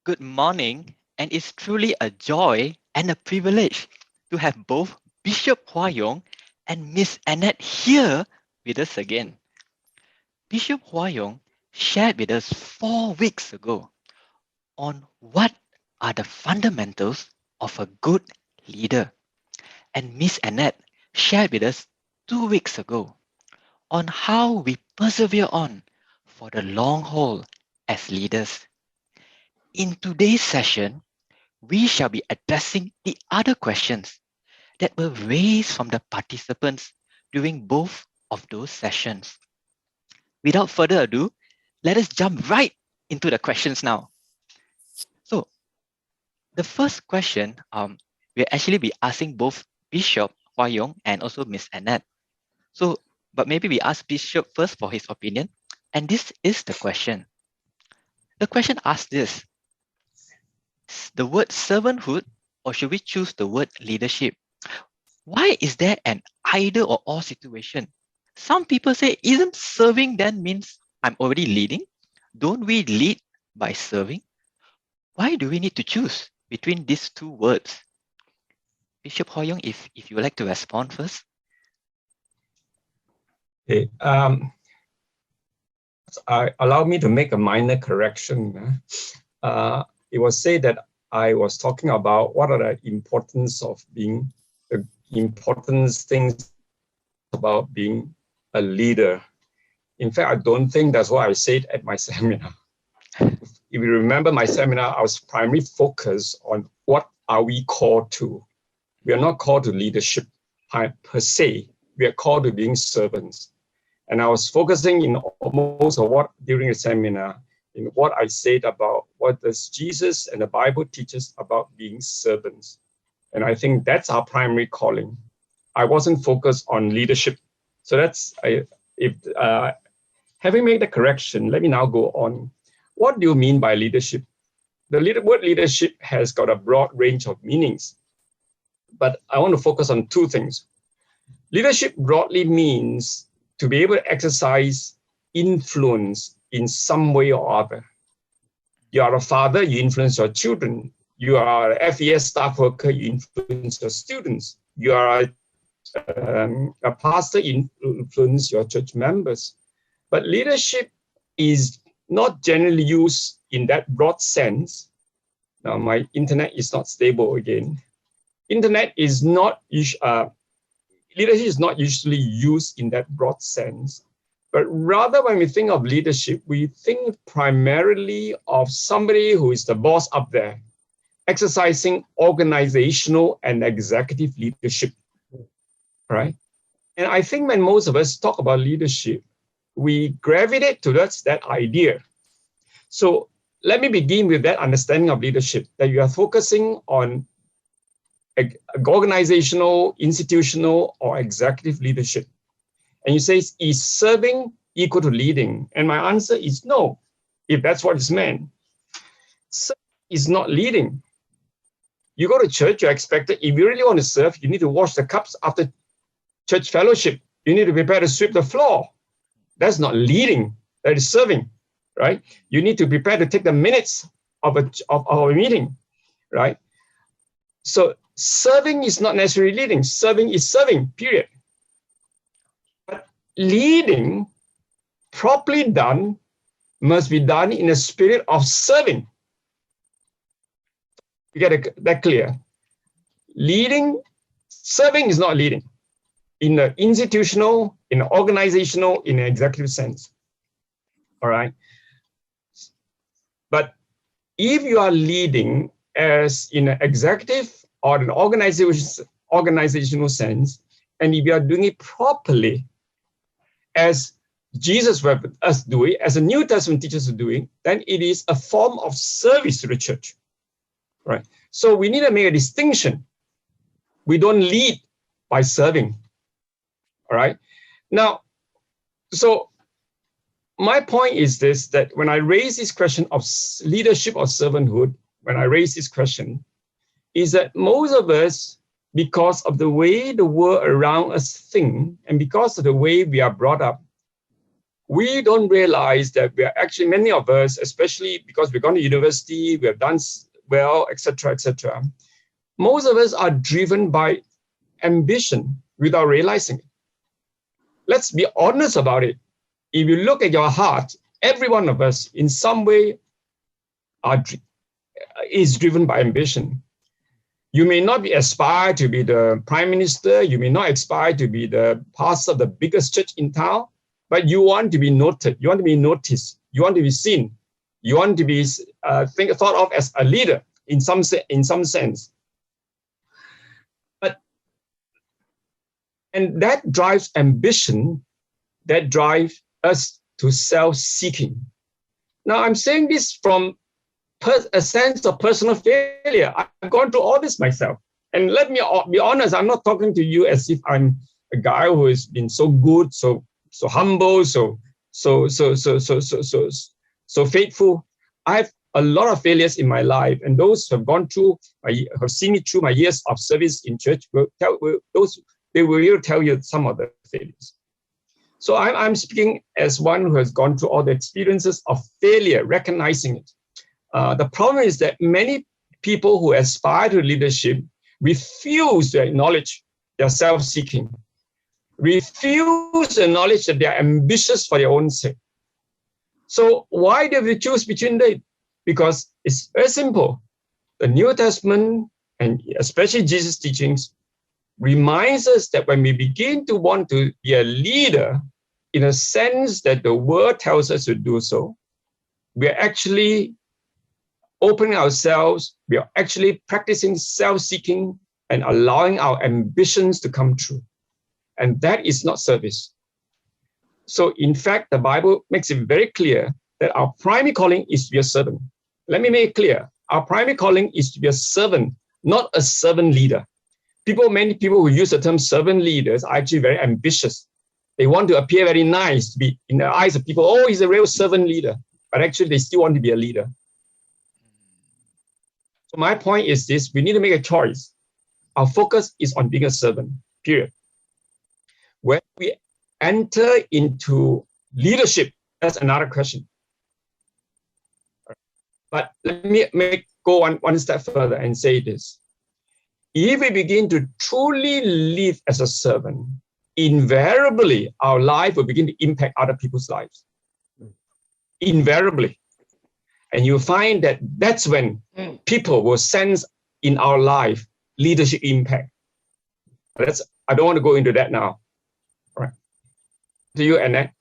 Good morning, and it's truly a joy and a privilege to have both Bishop Hua Yong and Miss Annette here with us again. Bishop Hua Yong shared with us 4 weeks ago on what are the fundamentals of a good leader, and Miss Annette shared with us 2 weeks ago on how we persevere on for the long haul as leaders. In today's session, we shall be addressing the other questions that were raised from the participants during both of those sessions. Without further ado, let us jump right into the questions now. So, the first question, we'll actually be asking both Bishop Hua Yong and also Miss Annette. So, but maybe we ask Bishop first for his opinion. And this is the question. The question asks this: the word servanthood, or should we choose the word leadership? Why is there an either or situation? Some people say, isn't serving then means I'm already leading? Don't we lead by serving? Why do we need to choose between these two words? Bishop Hoi Yong, if you would like to respond first. Okay, allow me to make a minor correction. It was said that I was talking about what are the importance of being, the important things about being a leader. In fact, I don't think that's what I said at my seminar. If you remember my seminar, I was primarily focused on what are we called to. We are not called to leadership per se. We are called to being servants. And I was focusing in most of what during the seminar, in what I said about what does Jesus and the Bible teaches about being servants. And I think that's our primary calling. I wasn't focused on leadership. So that's, having made the correction, let me now go on. What do you mean by leadership? The word leadership has got a broad range of meanings, but I want to focus on two things. Leadership broadly means to be able to exercise influence in some way or other. You are a father, you influence your children. You are a FES staff worker, you influence your students. You are a pastor, you influence your church members. But leadership is not generally used in that broad sense. Now, my internet is not stable again. Leadership is not usually used in that broad sense, but rather when we think of leadership, we think primarily of somebody who is the boss up there, exercising organizational and executive leadership, right? And I think when most of us talk about leadership, we gravitate towards that idea. So let me begin with that understanding of leadership, that you are focusing on organizational, institutional, or executive leadership. And you say, is serving equal to leading? And my answer is no, if that's what is meant. Serving is not leading. You go to church, you're expected, if you really want to serve, you need to wash the cups after church fellowship. You need to prepare to sweep the floor. That's not leading, that is serving, right? You need to prepare to take the minutes of a meeting, right? So serving is not necessarily leading. Serving is serving, period. But leading, properly done, must be done in a spirit of serving. You get that clear? Serving is not leading in the institutional, in the organizational, in the executive sense. All right. But if you are leading as in an executive or an organizational sense, and if you are doing it properly, as Jesus was us doing, as the New Testament teachers are doing, then it is a form of service to the church, right? So we need to make a distinction. We don't lead by serving, all right? Now, so my point is this, that when I raise this question of leadership or servanthood, when I raise this question, is that most of us, because of the way the world around us think, and because of the way we are brought up, we don't realize that we are actually, many of us, especially because we've gone to university, we have done well, etc., etc. Most of us are driven by ambition without realizing it. Let's be honest about it. If you look at your heart, every one of us in some way is driven by ambition. You may not be aspire to be the prime minister. You may not aspire to be the pastor of the biggest church in town, but you want to be noted. You want to be noticed. You want to be seen. You want to be thought of as a leader in some sense. And that drives ambition. That drives us to self-seeking. Now, I'm saying this from a sense of personal failure. I've gone through all this myself. And let me be honest, I'm not talking to you as if I'm a guy who has been so good, so humble, so faithful. I have a lot of failures in my life, and those who have gone through, have seen me through my years of service in church, they will tell you some of the failures. So I'm speaking as one who has gone through all the experiences of failure, recognizing it. The problem is that many people who aspire to leadership refuse to acknowledge their self-seeking, refuse to acknowledge that they are ambitious for their own sake. So why do we choose between them? Because it's very simple. The New Testament, and especially Jesus' teachings, reminds us that when we begin to want to be a leader, in a sense that the word tells us to do so, we are actually opening ourselves, we are actually practicing self-seeking and allowing our ambitions to come true. And that is not service. So in fact, the Bible makes it very clear that our primary calling is to be a servant. Let me make it clear. Our primary calling is to be a servant, not a servant leader. Many people who use the term servant leaders are actually very ambitious. They want to appear very nice, to be in the eyes of people, oh, he's a real servant leader. But actually, they still want to be a leader. So my point is this, we need to make a choice. Our focus is on being a servant, period. When we enter into leadership, that's another question. But let me go one step further and say this. If we begin to truly live as a servant, invariably, our life will begin to impact other people's lives. Invariably. And you find that that's when people will sense in our life leadership impact. I don't want to go into that now. All right. To you, Annette.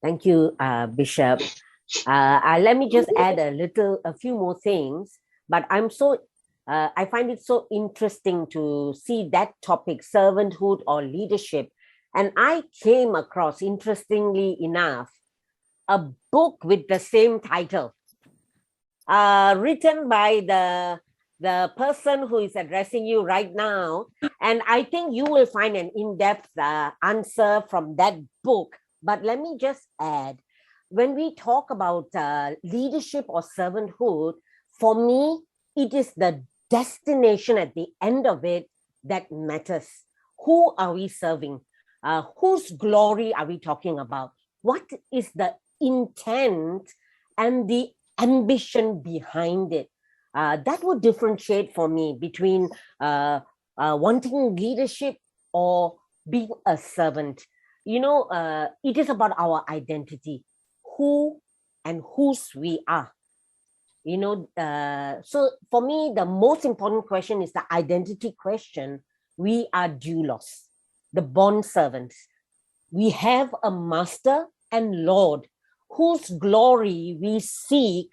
Thank you, Bishop. Let me just add a few more things, but I find it so interesting to see that topic, servanthood or leadership. And I came across, interestingly enough, a book with the same title, written by the person who is addressing you right now. And I think you will find an in-depth answer from that book. But let me just add, when we talk about leadership or servanthood, for me, it is the destination at the end of it that matters. Who are we serving? Whose glory are we talking about? What is the intent and the ambition behind it? That would differentiate for me between wanting leadership or being a servant. You know, it is about our identity, who and whose we are. You know, so for me, the most important question is the identity question. We are doulos, the bond servants. We have a master and Lord whose glory we seek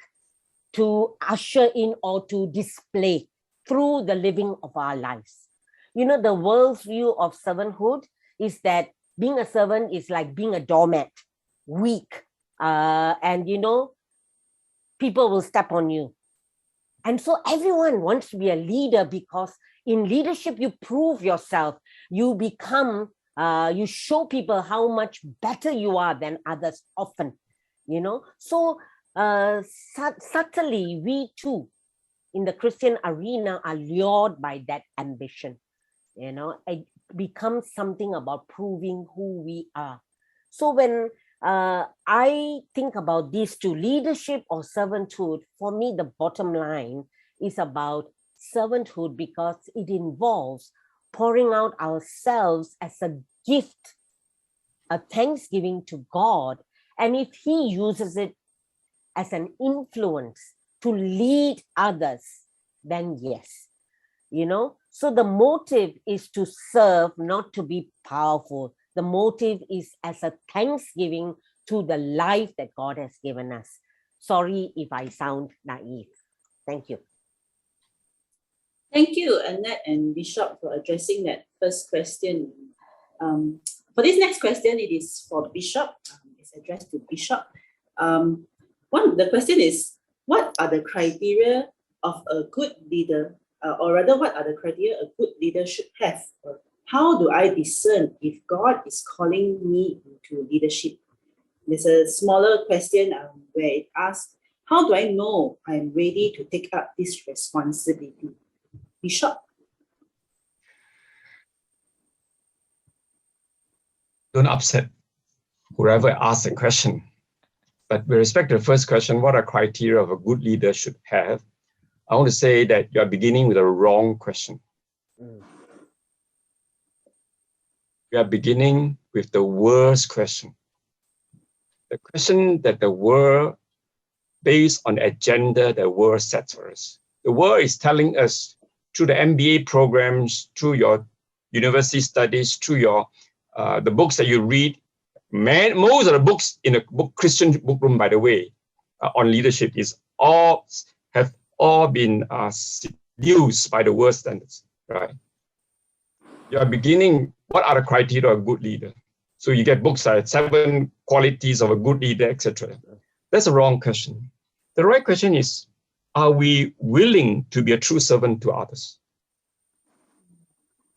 to usher in or to display through the living of our lives. You know, the world's view of servanthood is that being a servant is like being a doormat, weak, and, you know, people will step on you. And so everyone wants to be a leader because in leadership, you prove yourself. You become, you show people how much better you are than others often, you know. So subtly, we too, in the Christian arena, are lured by that ambition. You know, it becomes something about proving who we are. So when I think about these two, leadership or servanthood, for me, the bottom line is about servanthood because it involves pouring out ourselves as a gift, a thanksgiving to God. And if He uses it as an influence to lead others, then yes, So the motive is to serve, not to be powerful. The motive is as a thanksgiving to the life that God has given us. Sorry if I sound naive. Thank you. Thank you, Annette and Bishop, for addressing that first question. For this next question, it is for Bishop. It's addressed to Bishop. The question is, what are the criteria of a good leader, or rather, what are the criteria a good leader should have? How do I discern if God is calling me into leadership? There's a smaller question where it asks, how do I know I'm ready to take up this responsibility? Bishop? Don't upset whoever asked the question. But with respect to the first question, what are criteria of a good leader should have? I want to say that you are beginning with a wrong question. You are beginning with the worst question. The question that the world, based on the agenda the world sets for us. The world is telling us through the MBA programs, through your university studies, through your the books that you read. Most of the books in a Christian book room, by the way, on leadership have all been seduced by the world standards, right? You are beginning, what are the criteria of a good leader? So you get books like 7 qualities of a good leader, etc. That's a wrong question. The right question is, are we willing to be a true servant to others?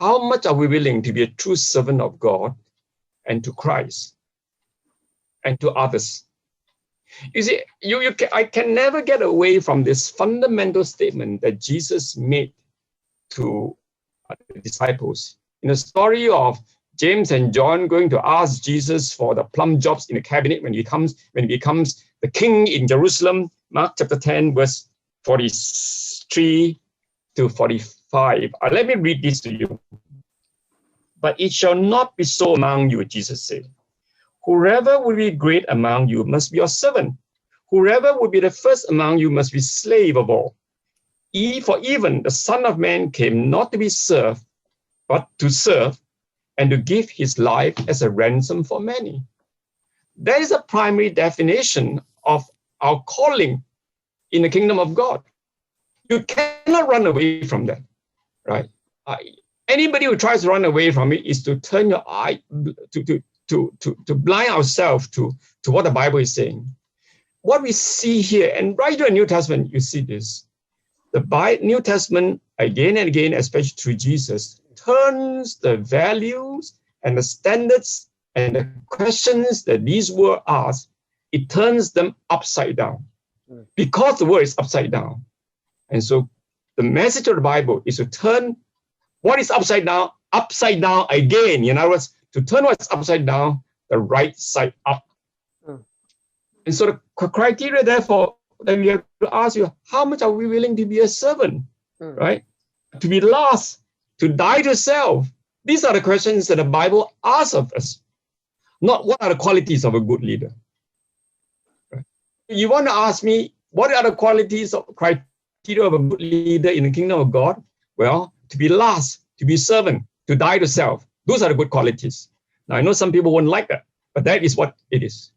How much are we willing to be a true servant of God and to Christ and to others? You see, I can never get away from this fundamental statement that Jesus made to the disciples. In the story of James and John going to ask Jesus for the plum jobs in the cabinet when he becomes the king in Jerusalem, Mark chapter 10, verse 43 to 45. Let me read this to you. But it shall not be so among you, Jesus said. Whoever will be great among you must be your servant. Whoever will be the first among you must be slave of all. For even the Son of Man came not to be served, but to serve and to give his life as a ransom for many. That is a primary definition of our calling in the kingdom of God. You cannot run away from that, right? Anybody who tries to run away from it is to turn your eye to blind ourselves to what the Bible is saying. What we see here, and right in the New Testament, you see this. The New Testament, again and again, especially through Jesus, turns the values and the standards and the questions that these were asked, it turns them upside down. Because the word is upside down. And so the message of the Bible is to turn what is upside down again. In other words, to turn what's upside down, the right side up. And so the criteria, therefore, that we have to ask you, how much are we willing to be a servant, right? To be last, to die to self. These are the questions that the Bible asks of us. Not what are the qualities of a good leader. Right? You want to ask me, what are the qualities of criteria of a good leader in the kingdom of God? Well, to be last, to be servant, to die to self. Those are the good qualities. Now, I know some people won't like that, but that is what it is.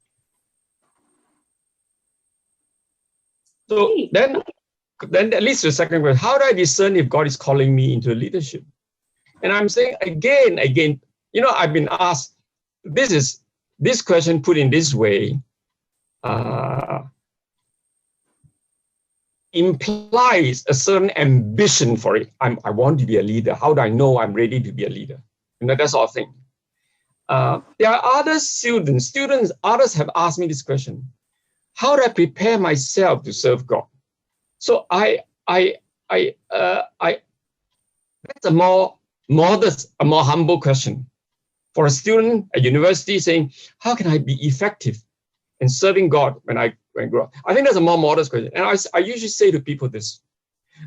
So then that leads to the second question. How do I discern if God is calling me into leadership? And I'm saying again, I've been asked, this question put in this way implies a certain ambition for it. I want to be a leader. How do I know I'm ready to be a leader? That sort of thing. There are other students, others have asked me this question. How do I prepare myself to serve God? So that's a more modest, a more humble question for a student at university saying, how can I be effective in serving God when I grow up? I think that's a more modest question. And I usually say to people this.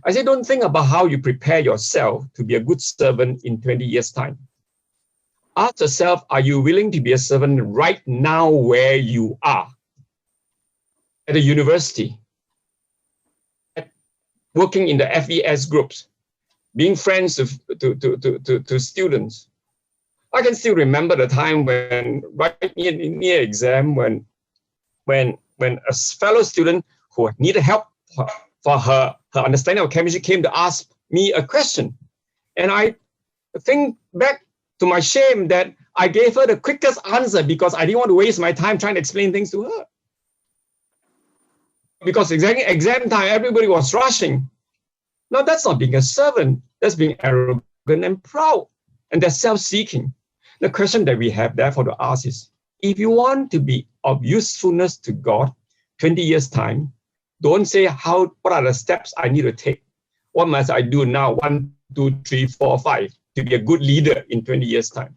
I say, don't think about how you prepare yourself to be a good servant in 20 years' time. Ask yourself, are you willing to be a servant right now where you are? At a university, working in the FES groups, being friends to students. I can still remember the time when, right near exam, when a fellow student who needed help for her understanding of chemistry came to ask me a question. And I think back to my shame that I gave her the quickest answer because I didn't want to waste my time trying to explain things to her. Because exam time, everybody was rushing. Now, that's not being a servant. That's being arrogant and proud. And that's self-seeking. The question that we have, therefore, to ask is, if you want to be of usefulness to God 20 years' time, don't say, what are the steps I need to take? What must I do now? 1, 2, 3, 4, 5 to be a good leader in 20 years' time?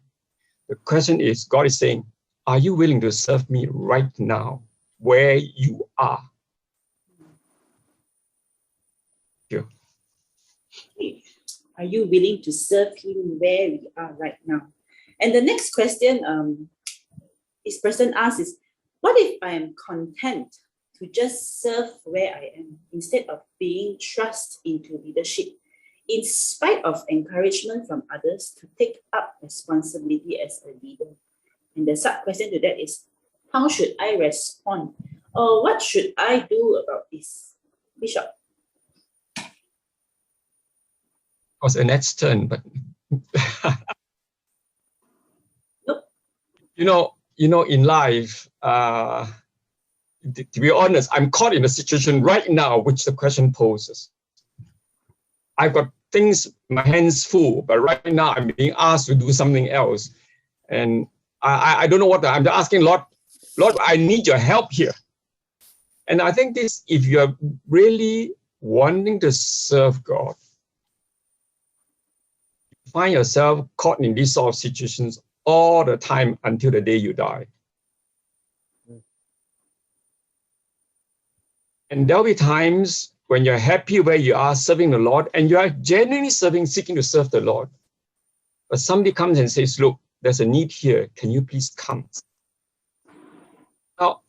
The question is, God is saying, are you willing to serve me right now, where you are? Thank you. Are you willing to serve Him where we are right now? And the next question this person asks is, what if I am content to just serve where I am instead of being thrust into leadership, in spite of encouragement from others to take up responsibility as a leader? And the sub-question to that is, how should I respond? Or what should I do about this? Bishop. It was Annette's turn, but Nope. You know, in life, to be honest, I'm caught in a situation right now which the question poses. I've got things, my hands full, but right now I'm being asked to do something else. And I don't know what I'm asking, Lord, I need your help here. And I think this, if you're really wanting to serve God, you find yourself caught in these sort of situations all the time until the day you die. And there'll be times when you're happy where you are serving the Lord and you are genuinely seeking to serve the Lord. But somebody comes and says, look, there's a need here. Can you please come? Now,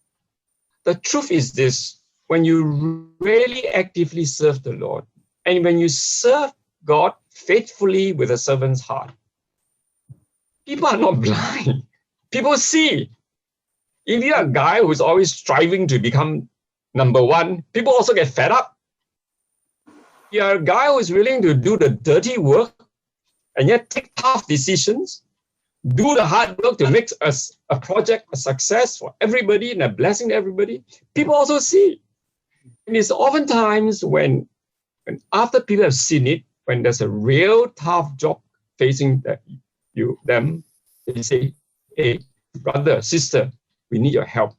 the truth is this, when you really actively serve the Lord, and when you serve God faithfully with a servant's heart, people are not blind. People see. If you're a guy who's always striving to become number one, people also get fed up. You're a guy who's willing to do the dirty work and yet take tough decisions, do the hard work to make a project a success for everybody and a blessing to everybody. People also see. And it's oftentimes when after people have seen it, when there's a real tough job facing them, they say, hey, brother, sister, we need your help.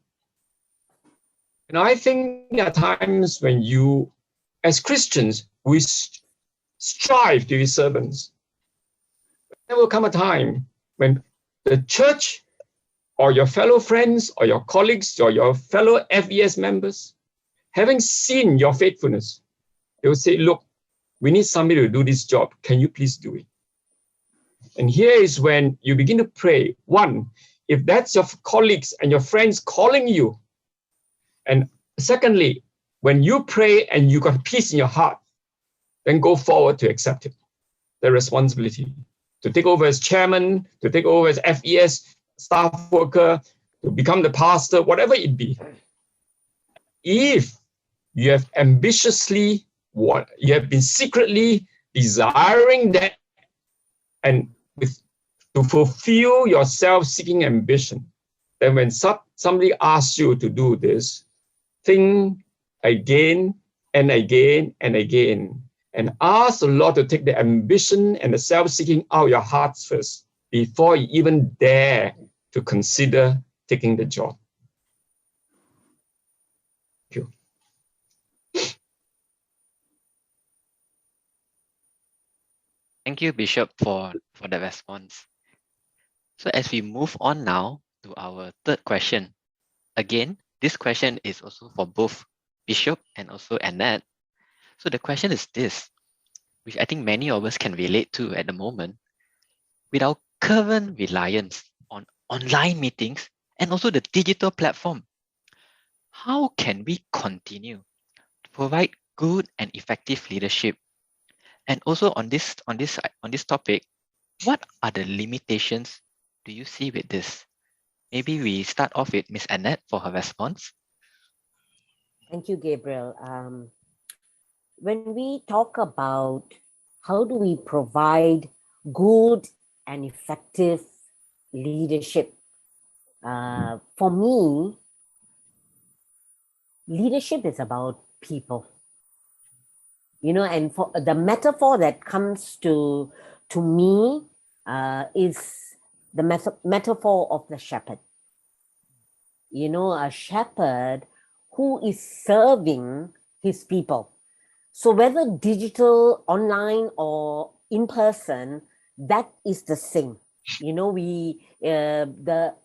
And I think there are times when you, as Christians, we strive to be servants. There will come a time when the church or your fellow friends or your colleagues or your fellow FES members, having seen your faithfulness, they will say, look, we need somebody to do this job. Can you please do it? And here is when you begin to pray. One, if that's your colleagues and your friends calling you. And secondly, when you pray and you got peace in your heart, then go forward to accept it, the responsibility to take over as chairman, to take over as FES staff worker, to become the pastor, whatever it be. If you have ambitiously, you have been secretly desiring that and to fulfill your self-seeking ambition, then when somebody asks you to do this, think again and again and again, and ask the Lord to take the ambition and the self-seeking out of your hearts first, before you even dare to consider taking the job. Thank you. Thank you, Bishop, for the response. So as we move on now to our third question, again, this question is also for both Bishop and also Annette. So the question is this, which I think many of us can relate to at the moment. With our current reliance on online meetings and also the digital platform, how can we continue to provide good and effective leadership? And also on this topic, what are the limitations do you see with this? Maybe we start off with Miss Annette for her response. Thank you, Gabriel. When we talk about how do we provide good and effective leadership, for me, leadership is about people. You know, and for the metaphor that comes to me is the metaphor of the shepherd. You know, a shepherd who is serving his people. So whether digital, online, or in person, that is the same. You know,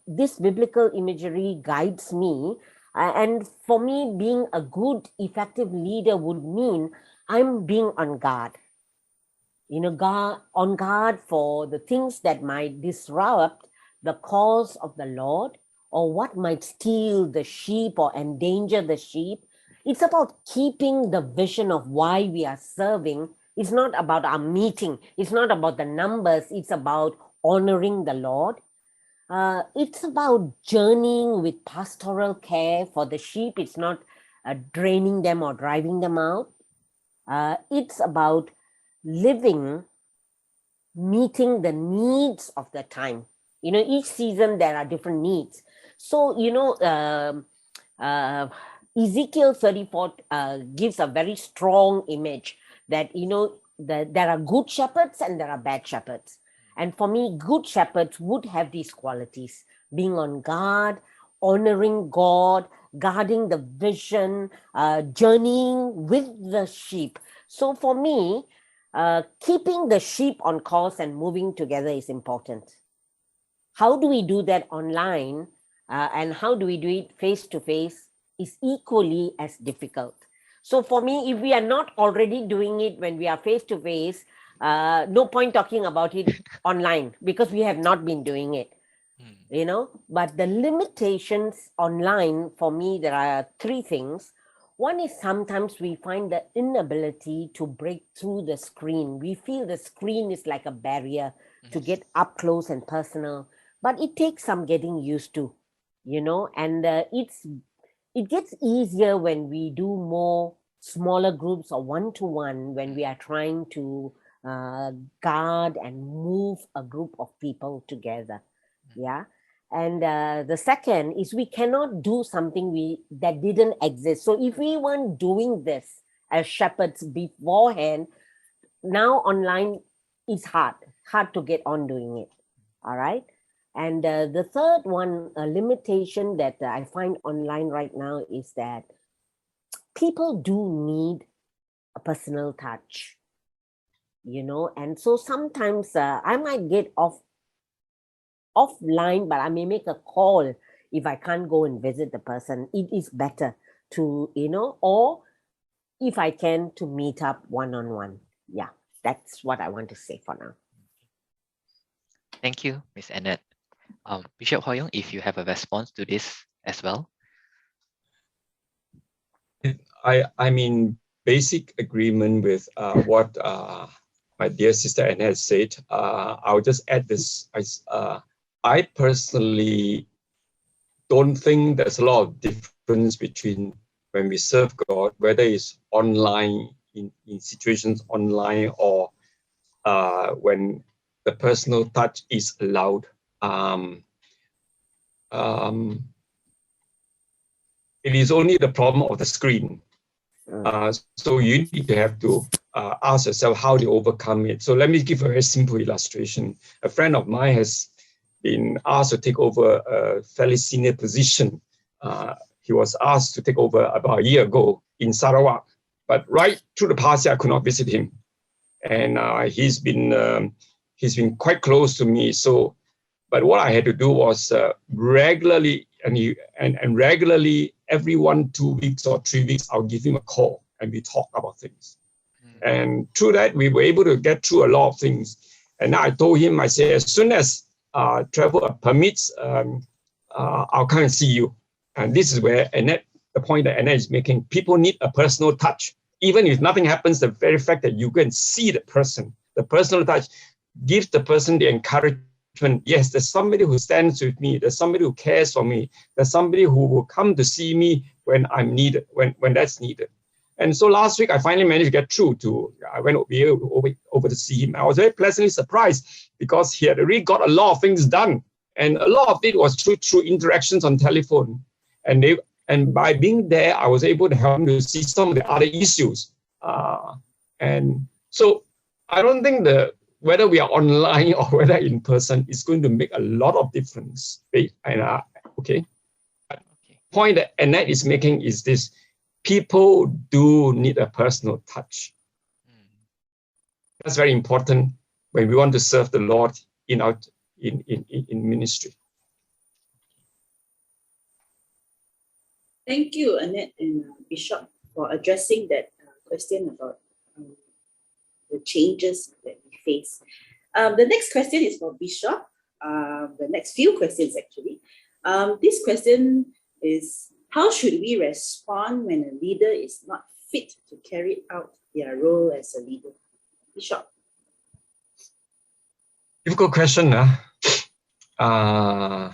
this biblical imagery guides me, and for me, being a good, effective leader would mean I'm being on guard. You know, on guard for the things that might disrupt the cause of the Lord, or what might steal the sheep or endanger the sheep. It's about keeping the vision of why we are serving. It's not about our meeting. It's not about the numbers. It's about honoring the Lord. It's about journeying with pastoral care for the sheep. It's not draining them or driving them out. It's about living, meeting the needs of the time. You know, each season there are different needs. So, you know, Ezekiel 34 gives a very strong image that, you know, there are good shepherds and there are bad shepherds. And for me, good shepherds would have these qualities: being on guard, honoring God, guarding the vision, journeying with the sheep. So for me, keeping the sheep on course and moving together is important. How do we do that online, and how do we do it face to face is equally as difficult. So for me, if we are not already doing it when we are face to face, no point talking about it online, because we have not been doing it. You know, but the limitations online, for me, there are three things. One is sometimes we find the inability to break through the screen. We feel the screen is like a barrier to get up close and personal, but it takes some getting used to, you know, and it gets easier when we do more smaller groups or one-to-one, when we are trying to guard and move a group of people together. Yeah. And the second is we cannot do something that didn't exist. So if we weren't doing this as shepherds beforehand, now online is hard to get on doing it. All right. And the third one, a limitation that I find online right now, is that people do need a personal touch, you know, and so sometimes I might get offline, but I may make a call if I can't go and visit the person. It is better to, you know, or if I can, to meet up one-on-one. Yeah, that's what I want to say for now. Thank you, Miss Annette. Bishop Hoi Yong, if you have a response to this as well. I'm in basic agreement with what my dear sister Annette said. I'll just add this. I personally don't think there's a lot of difference between when we serve God, whether it's online, in situations online, or when the personal touch is allowed. It is only the problem of the screen. So you need to have to ask yourself how to overcome it. So let me give a very simple illustration. A friend of mine has been asked to take over a fairly senior position. He was asked to take over about a year ago in Sarawak, but right through the past year, I could not visit him. And he's been quite close to me. So But what I had to do was regularly, and regularly, every 1, 2 weeks or 3 weeks, I'll give him a call and we talk about things. And through that, we were able to get through a lot of things. And I told him, I said, as soon as travel permits, I'll come and see you. And this is where Annette, the point that Annette is making, people need a personal touch. Even if nothing happens, the very fact that you go and see the person, the personal touch gives the person the encouragement. Yes, there's somebody who stands with me. There's somebody who cares for me. There's somebody who will come to see me when I'm needed, when that's needed. And so last week, I finally managed to get through to, I went over to see him. I was very pleasantly surprised because he had really got a lot of things done. And a lot of it was through interactions on telephone. And by being there, I was able to help him to see some of the other issues. And so I don't think whether we are online or whether in person is going to make a lot of difference. And okay. Point that Annette is making is this: people do need a personal touch. That's very important when we want to serve the Lord in ministry. Thank you, Annette and Bishop, for addressing that question about the changes that we face. The next question is for Bishop. The next few questions, actually. This question is, how should we respond when a leader is not fit to carry out their role as a leader? Bishop. Difficult question. A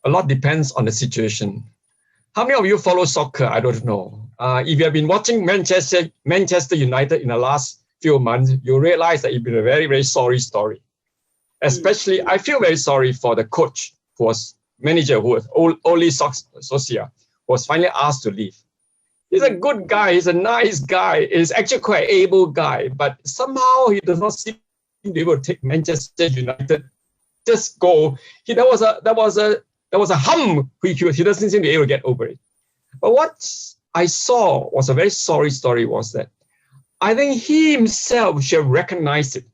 lot depends on the situation. How many of you follow soccer? I don't know. If you have been watching Manchester United in the last few months, you realize that it's been a very, very sorry story. Especially, I feel very sorry for the coach who was manager, who was Ole Sosia, was finally asked to leave. He's a good guy. He's a nice guy. He's actually quite an able guy, but somehow he does not seem to be able to take Manchester United. Just go. There was a hum which he doesn't seem to be able to get over it. But what I saw was a very sorry story. Was that I think he himself should have recognized it.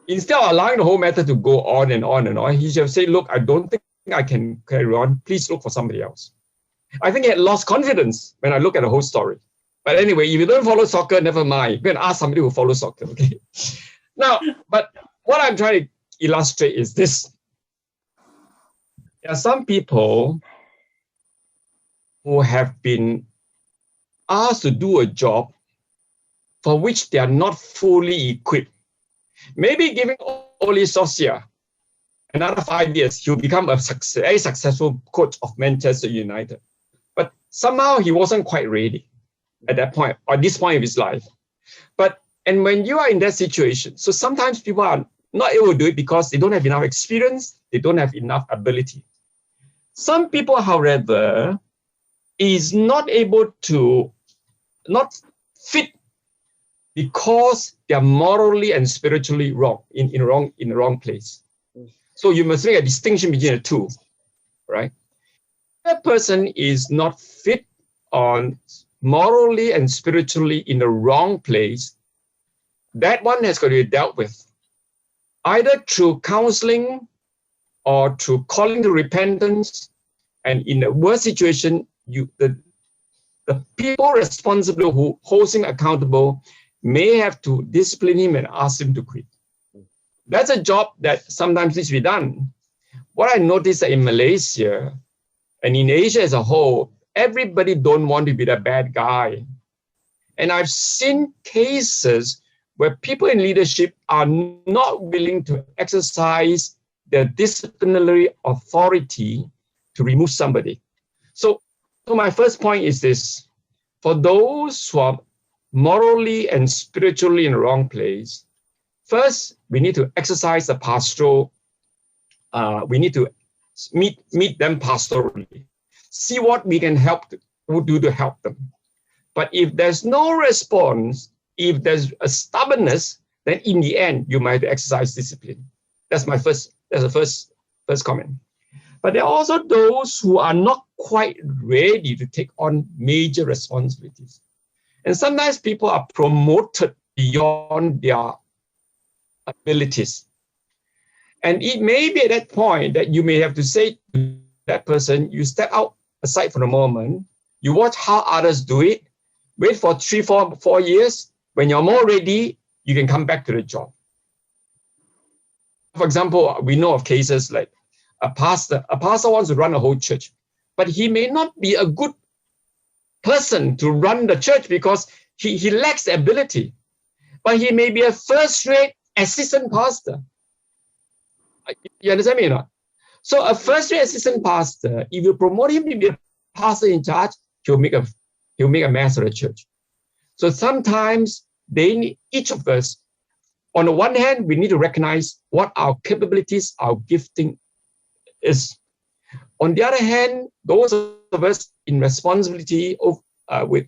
Instead of allowing the whole matter to go on and on and on, he should have said, look, I don't think I can carry on. Please look for somebody else. I think he had lost confidence when I look at the whole story. But anyway, if you don't follow soccer, never mind. You can ask somebody who follows soccer, okay? Now, but what I'm trying to illustrate is this. There are some people who have been asked to do a job for which they are not fully equipped. Maybe giving Ole Sosia another 5 years, he'll become a very successful coach of Manchester United. But somehow he wasn't quite ready at that point, or this point of his life. And when you are in that situation, so sometimes people are not able to do it because they don't have enough experience, they don't have enough ability. Some people, however, is not fit because they are morally and spiritually wrong, in the wrong place. So you must make a distinction between the two, right? That person is not fit on morally and spiritually in the wrong place. That one has got to be dealt with, either through counseling or through calling to repentance. And in the worst situation, the people responsible who holds him accountable may have to discipline him and ask him to quit. That's a job that sometimes needs to be done. What I noticed in Malaysia and in Asia as a whole, everybody don't want to be the bad guy. And I've seen cases where people in leadership are not willing to exercise their disciplinary authority to remove somebody. So my first point is this: for those who are morally and spiritually in the wrong place, first, we need to exercise the pastoral, we need to meet them pastorally, see what we can do to help them. But if there's no response, if there's a stubbornness, then in the end, you might exercise discipline. That's the first comment. But there are also those who are not quite ready to take on major responsibilities. And sometimes people are promoted beyond their abilities. And it may be at that point that you may have to say to that person, you step out aside for a moment, you watch how others do it, wait for 3, 4 years. When you're more ready, you can come back to the job. For example, we know of cases like a pastor wants to run a whole church, but he may not be a good person to run the church because he lacks the ability, but he may be a first-rate assistant pastor. You understand me or not? So a first-rate assistant pastor, if you promote him to be a pastor in charge, he'll make a mess of the church. So sometimes each of us, on the one hand, we need to recognize what our capabilities, our gifting is. On the other hand, those of us in responsibility with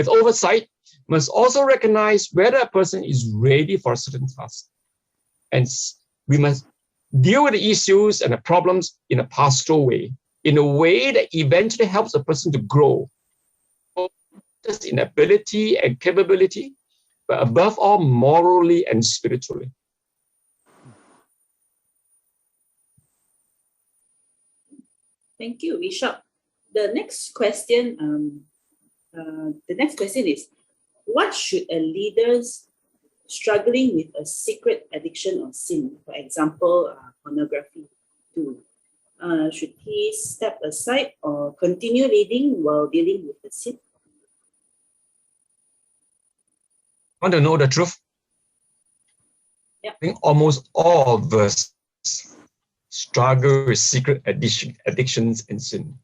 oversight must also recognize whether a person is ready for a certain task. And we must deal with the issues and the problems in a pastoral way, in a way that eventually helps a person to grow, just in ability and capability, but above all, morally and spiritually. Thank you, Bishop. The next question is, what should a leader struggling with a secret addiction or sin, for example, pornography, do? Should he step aside or continue leading while dealing with the sin? Want to know the truth? Yeah. I think almost all of us struggle with secret addictions and sin.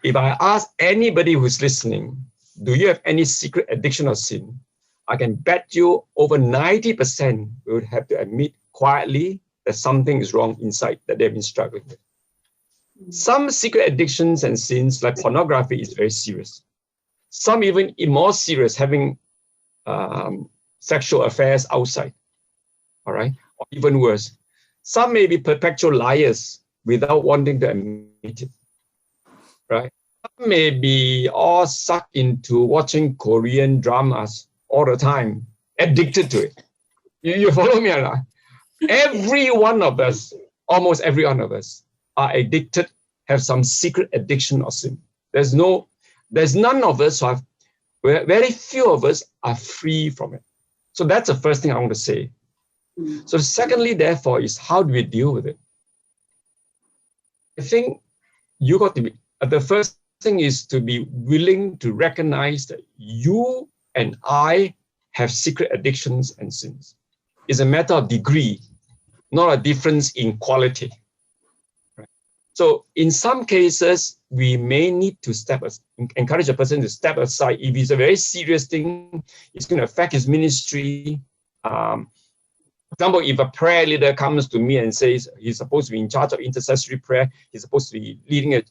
If I ask anybody who's listening, do you have any secret addiction or sin? I can bet you over 90% would have to admit quietly that something is wrong inside that they've been struggling with. Some secret addictions and sins, like pornography, is very serious. Some even more serious, having sexual affairs outside, all right? Or even worse. Some may be perpetual liars without wanting to admit it, right? Some may be all sucked into watching Korean dramas all the time, addicted to it. You follow me or not? Every one of us, almost every one of us, are addicted, have some secret addiction or sin. There's none of us who have, very few of us are free from it. So that's the first thing I want to say. So secondly, therefore, is how do we deal with it? I think you got to be, the first thing is to be willing to recognize that you and I have secret addictions and sins. It's a matter of degree, not a difference in quality. Right? So in some cases, we may need to encourage a person to step aside. If it's a very serious thing, it's going to affect his ministry. For example, if a prayer leader comes to me and says he's supposed to be in charge of intercessory prayer, he's supposed to be leading it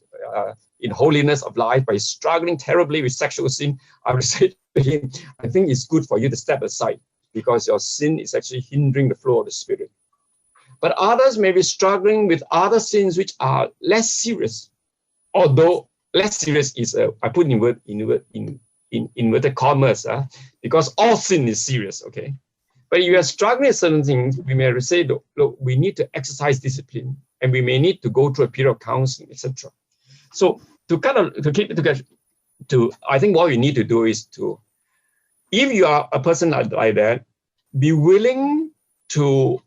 in holiness of life, but he's struggling terribly with sexual sin, I would say to him, I think it's good for you to step aside because your sin is actually hindering the flow of the Spirit. But others may be struggling with other sins which are less serious, although less serious is, I put in inverted commas, because all sin is serious, okay? But if you are struggling with certain things, we may say, look, we need to exercise discipline, and we may need to go through a period of counseling, etc. So to keep it together, I think what we need to do is to, if you are a person like that, be willing to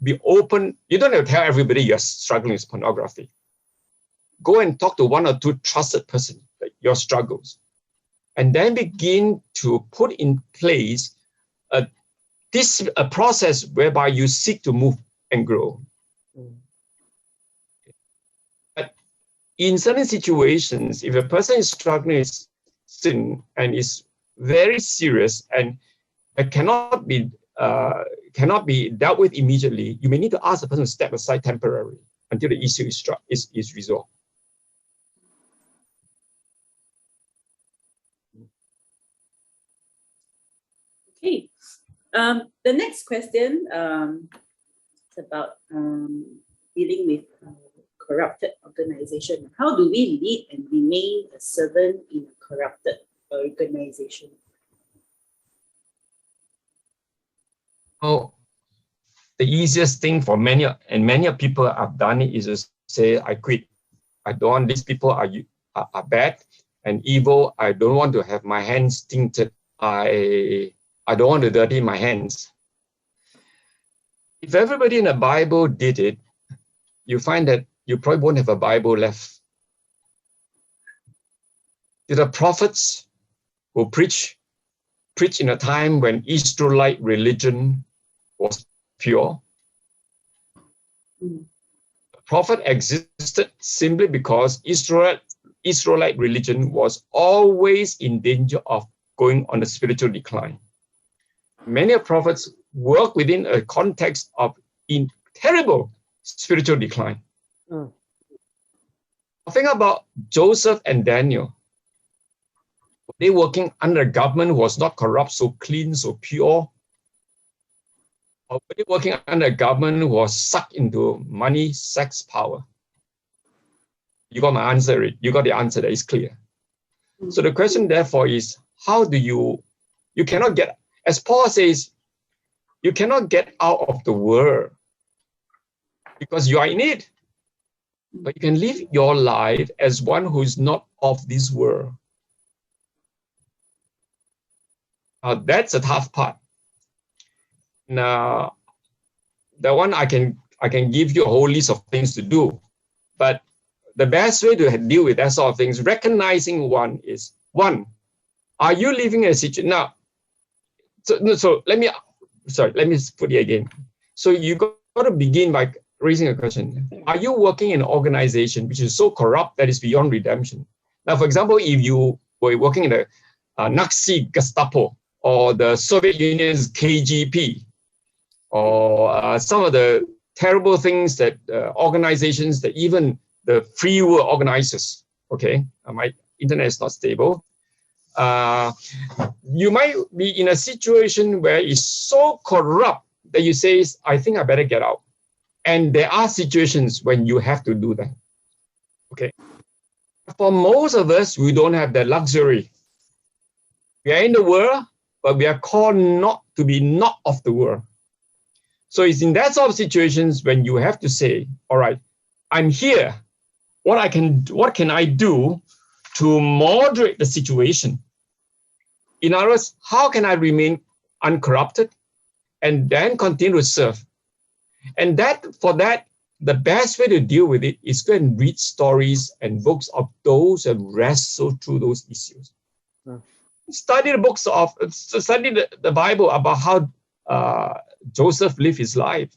be open. You don't have to tell everybody you're struggling with pornography. Go and talk to one or two trusted persons, like your struggles, and then begin to put in place a process whereby you seek to move and grow. But in certain situations, if a person is struggling with sin and is very serious and cannot be dealt with immediately, you may need to ask the person to step aside temporarily until the issue is resolved. Okay. The next question is about dealing with corrupted organization. How do we lead and remain a servant in a corrupted organization? Oh, the easiest thing for many people have done it is to say, I quit. I don't want, these people are bad and evil. I don't want to have my hands tainted. I don't want to dirty my hands. If everybody in the Bible did it, you find that you probably won't have a Bible left. The prophets who preach in a time when Israelite religion was pure. The prophet existed simply because Israelite religion was always in danger of going on a spiritual decline. Many prophets work within a context of terrible spiritual decline. Think about Joseph and Daniel. They working under a government who was not corrupt, so clean, so pure. Or were they working under a government who was sucked into money, sex, power? You got my answer. You got the answer that is clear. So the question therefore is, how do you cannot get, as Paul says, you cannot get out of the world because you are in it. But you can live your life as one who is not of this world. That's a tough part. Now, the one I can give you a whole list of things to do, but the best way to deal with that sort of things, recognizing one, are you living in a situation now? So let me put it again. So you got to begin by raising a question. Are you working in an organization which is so corrupt that is beyond redemption? Now, for example, if you were working in the Nazi Gestapo or the Soviet Union's KGB, or some of the terrible things that organizations that even the free world organizes, okay, my internet is not stable. You might be in a situation where it's so corrupt that you say, I think I better get out. And there are situations when you have to do that, okay? For most of us, we don't have that luxury. We are in the world, but we are called not to be not of the world. So it's in that sort of situations when you have to say, all right, I'm here. What can I do to moderate the situation? In other words, how can I remain uncorrupted and then continue to serve? And for that, the best way to deal with it is go and read stories and books of those who have wrestled through those issues. Study the Bible about how Joseph lived his life.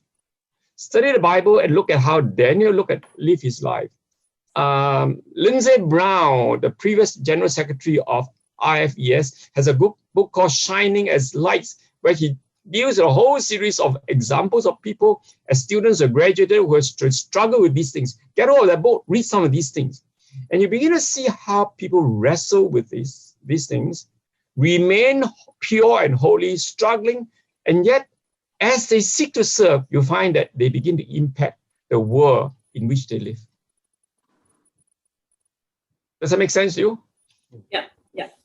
Study the Bible and look at how Daniel lived his life. Lindsey Brown, the previous General Secretary of IFES, has a book called Shining as Lights, where he deals with a whole series of examples of people as students or graduated who have struggled with these things. Get hold of that book, read some of these things. And you begin to see how people wrestle with these things, remain pure and holy, struggling, and yet as they seek to serve, you find that they begin to impact the world in which they live. Does that make sense to you? Yeah,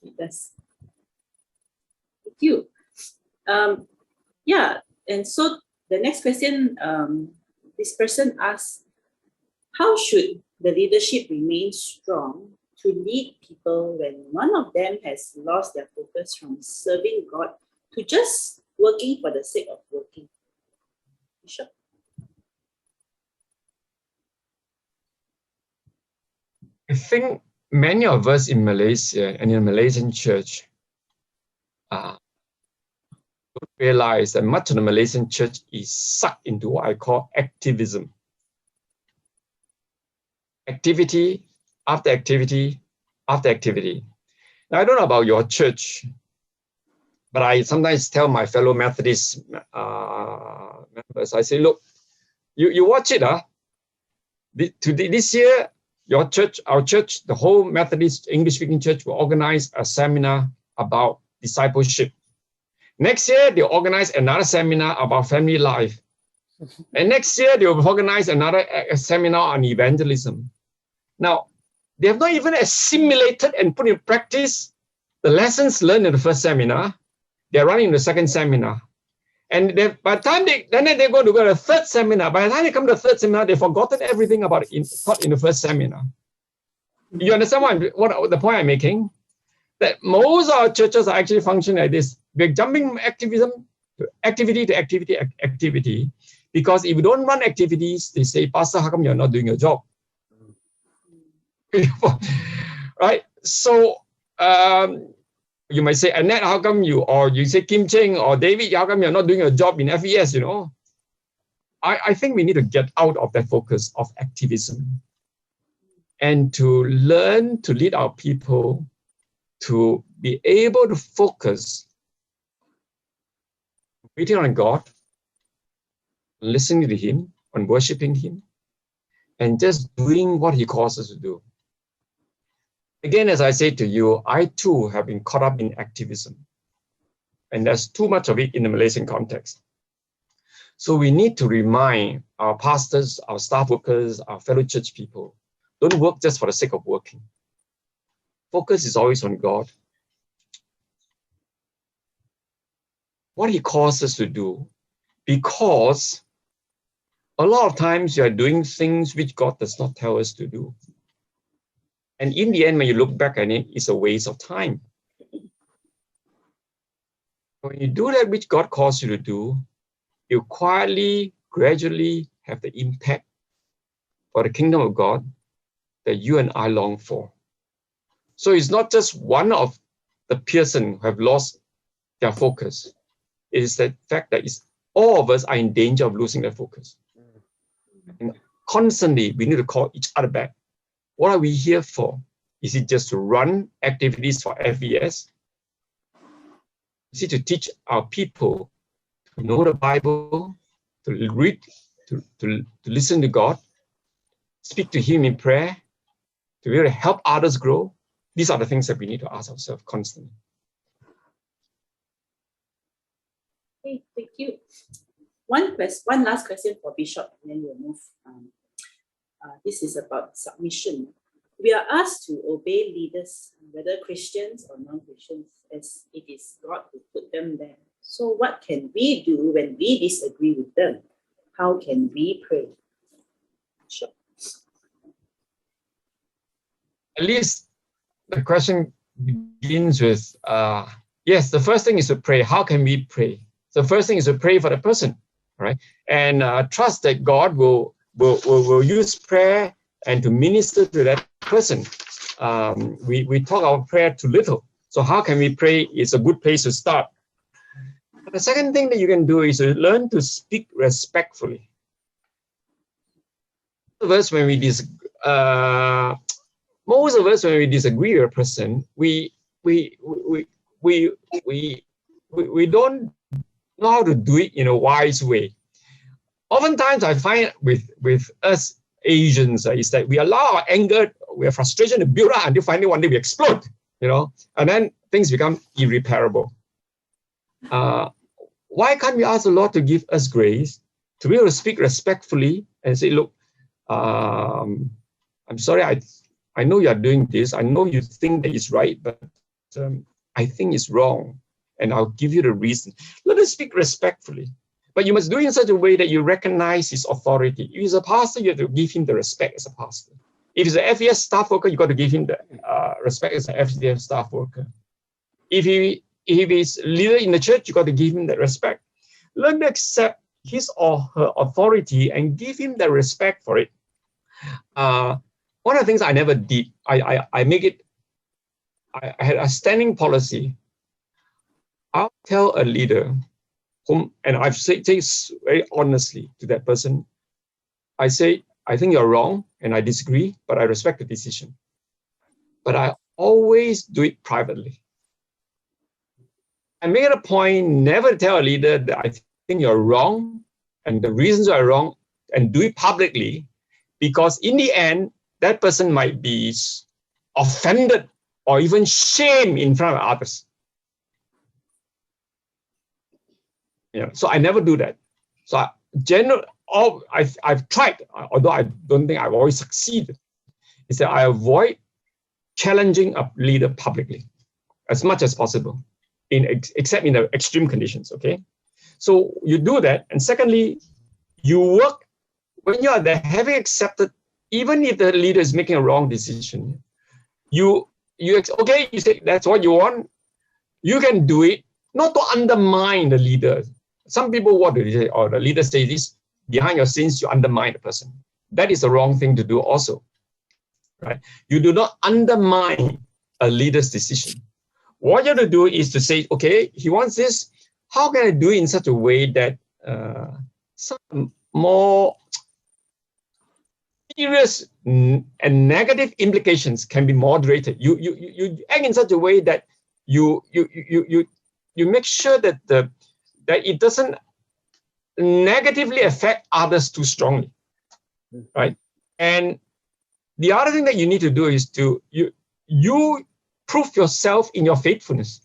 it does. Thank you. Yeah, and so the next question, this person asks, how should the leadership remain strong to lead people when one of them has lost their focus from serving God to just working for the sake of working? Bishop? I think many of us in Malaysia and in the Malaysian church don't realize that much of the Malaysian church is sucked into what I call activism. Activity after activity after activity. Now, I don't know about your church, but I sometimes tell my fellow Methodist members, I say, look, you watch it, this year, your church, our church, the whole Methodist English-speaking church will organize a seminar about discipleship. Next year, they'll organize another seminar about family life. And next year, they'll organize another seminar on evangelism. Now, they have not even assimilated and put in practice the lessons learned in the first seminar. They're running the second seminar. And by the time they're going to go to the third seminar, by the time they come to the third seminar, they've forgotten everything about it taught in the first seminar. You understand what the point I'm making? That most of our churches are actually functioning like this. We're jumping from activity to activity. Because if you don't run activities, they say, Pastor, how come you're not doing your job? Right? So you might say, Annette, how come or you say Kim Cheng or David, how come you're not doing your job in FES, you know? I think we need to get out of that focus of activism and to learn to lead our people to be able to focus waiting on God, listening to Him, on worshiping Him, and just doing what He calls us to do. Again, as I say to you, I too have been caught up in activism. And there's too much of it in the Malaysian context. So we need to remind our pastors, our staff workers, our fellow church people, don't work just for the sake of working. Focus is always on God. What He calls us to do, because a lot of times you are doing things which God does not tell us to do. And in the end, when you look back at it, it's a waste of time. When you do that which God calls you to do, you quietly, gradually have the impact for the kingdom of God that you and I long for. So it's not just one of the Pearson who have lost their focus. It is the fact that all of us are in danger of losing their focus. And constantly, we need to call each other back. What are we here for? Is it just to run activities for FES? Is it to teach our people to know the Bible, to read, to listen to God, speak to Him in prayer, to be able to help others grow? These are the things that we need to ask ourselves constantly. Okay, thank you. One last question for Bishop, and then we'll move. This is about submission. We are asked to obey leaders, whether Christians or non-Christians, as it is God who put them there. So what can we do when we disagree with them? How can we pray? Sure. At least the question begins with, yes, the first thing is to pray. How can we pray? The first thing is to pray for the person, right? And trust that God will use prayer and to minister to that person. We talk about prayer too little. So how can we pray? It's a good place to start. But the second thing that you can do is to learn to speak respectfully. Most of us, when we disagree with a person, we don't know how to do it in a wise way. Oftentimes, I find with us Asians is that we allow our anger, our frustration to build up until finally one day we explode, you know, and then things become irreparable. Why can't we ask the Lord to give us grace to be able to speak respectfully and say, look, I'm sorry, I know you are doing this. I know you think that it's right, but I think it's wrong. And I'll give you the reason. Let us speak respectfully. But you must do it in such a way that you recognize his authority. If he's a pastor, you have to give him the respect as a pastor. If he's an FES staff worker, you got to give him the respect as an FES staff worker. If he's a leader in the church, you got to give him that respect. Learn to accept his or her authority and give him the respect for it. One of the things I never did, I had a standing policy. I'll tell a leader whom, and I've said very honestly to that person, I say, I think you're wrong and I disagree, but I respect the decision. But I always do it privately. I make it a point never to tell a leader that I think you're wrong and the reasons are wrong, and do it publicly, because in the end, that person might be offended or even shamed in front of others. Yeah, so I never do that. So I've tried, although I don't think I've always succeeded, is that I avoid challenging a leader publicly as much as possible, except in the extreme conditions, okay? So you do that. And secondly, you work when you are there, having accepted, even if the leader is making a wrong decision, you say that's what you want. You can do it, not to undermine the leader. Some people, what do they say? Or the leader says this, behind your scenes, you undermine the person. That is the wrong thing to do also, right? You do not undermine a leader's decision. What you have to do is to say, okay, he wants this. How can I do it in such a way that some more serious and negative implications can be moderated? You act in such a way that you make sure that that it doesn't negatively affect others too strongly, right? And the other thing that you need to do is to you prove yourself in your faithfulness.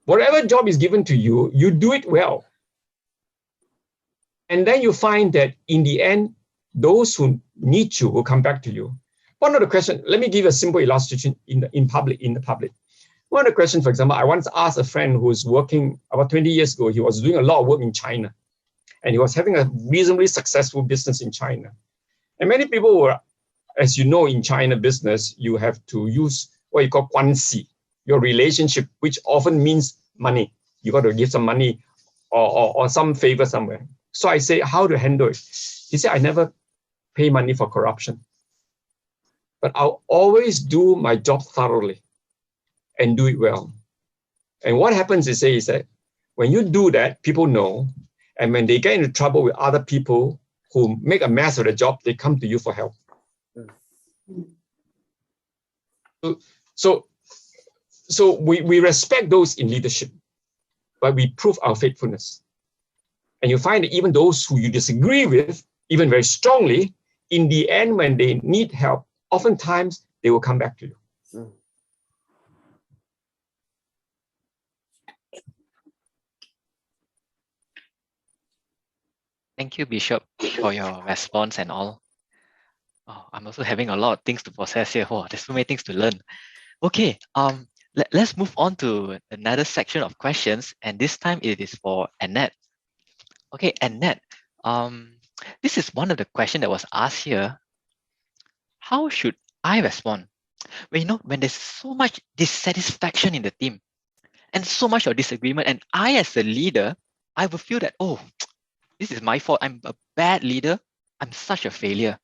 Whatever job is given to you, you do it well. And then you find that in the end, those who need you will come back to you. One of the questions, let me give a simple illustration in the public. One of the questions, for example, I once asked a friend who was working about 20 years ago. He was doing a lot of work in China, and he was having a reasonably successful business in China. And many people were, as you know, in China business, you have to use what you call 关系, your relationship, which often means money. You got to give some money or some favor somewhere. So I say, how to handle it? He said, I never pay money for corruption, but I'll always do my job thoroughly and do it well. And what happens is that when you do that, people know, and when they get into trouble with other people who make a mess of the job, they come to you for help. So we respect those in leadership, but we prove our faithfulness. And you find that even those who you disagree with, even very strongly, in the end, when they need help, oftentimes they will come back to you. Thank you, Bishop, for your response and all. Oh, I'm also having a lot of things to process here. Oh, there's so many things to learn. Okay, let's move on to another section of questions, and this time it is for Annette. Okay, Annette, this is one of the questions that was asked here. How should I respond when there's so much dissatisfaction in the team and so much of disagreement, and I as a leader, I will feel that, oh, this is my fault. I'm a bad leader. I'm such a failure.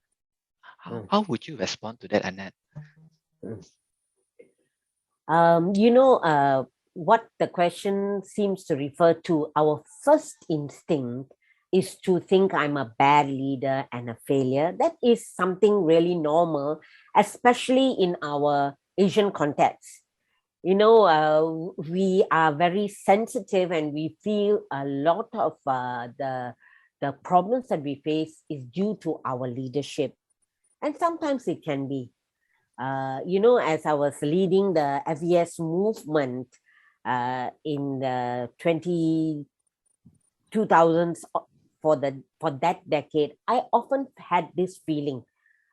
How would you respond to that, Annette? What the question seems to refer to, our first instinct is to think I'm a bad leader and a failure. That is something really normal, especially in our Asian context. We are very sensitive, and we feel a lot of the problems that we face is due to our leadership. And sometimes it can be. As I was leading the FES movement in the 2000s for that decade, I often had this feeling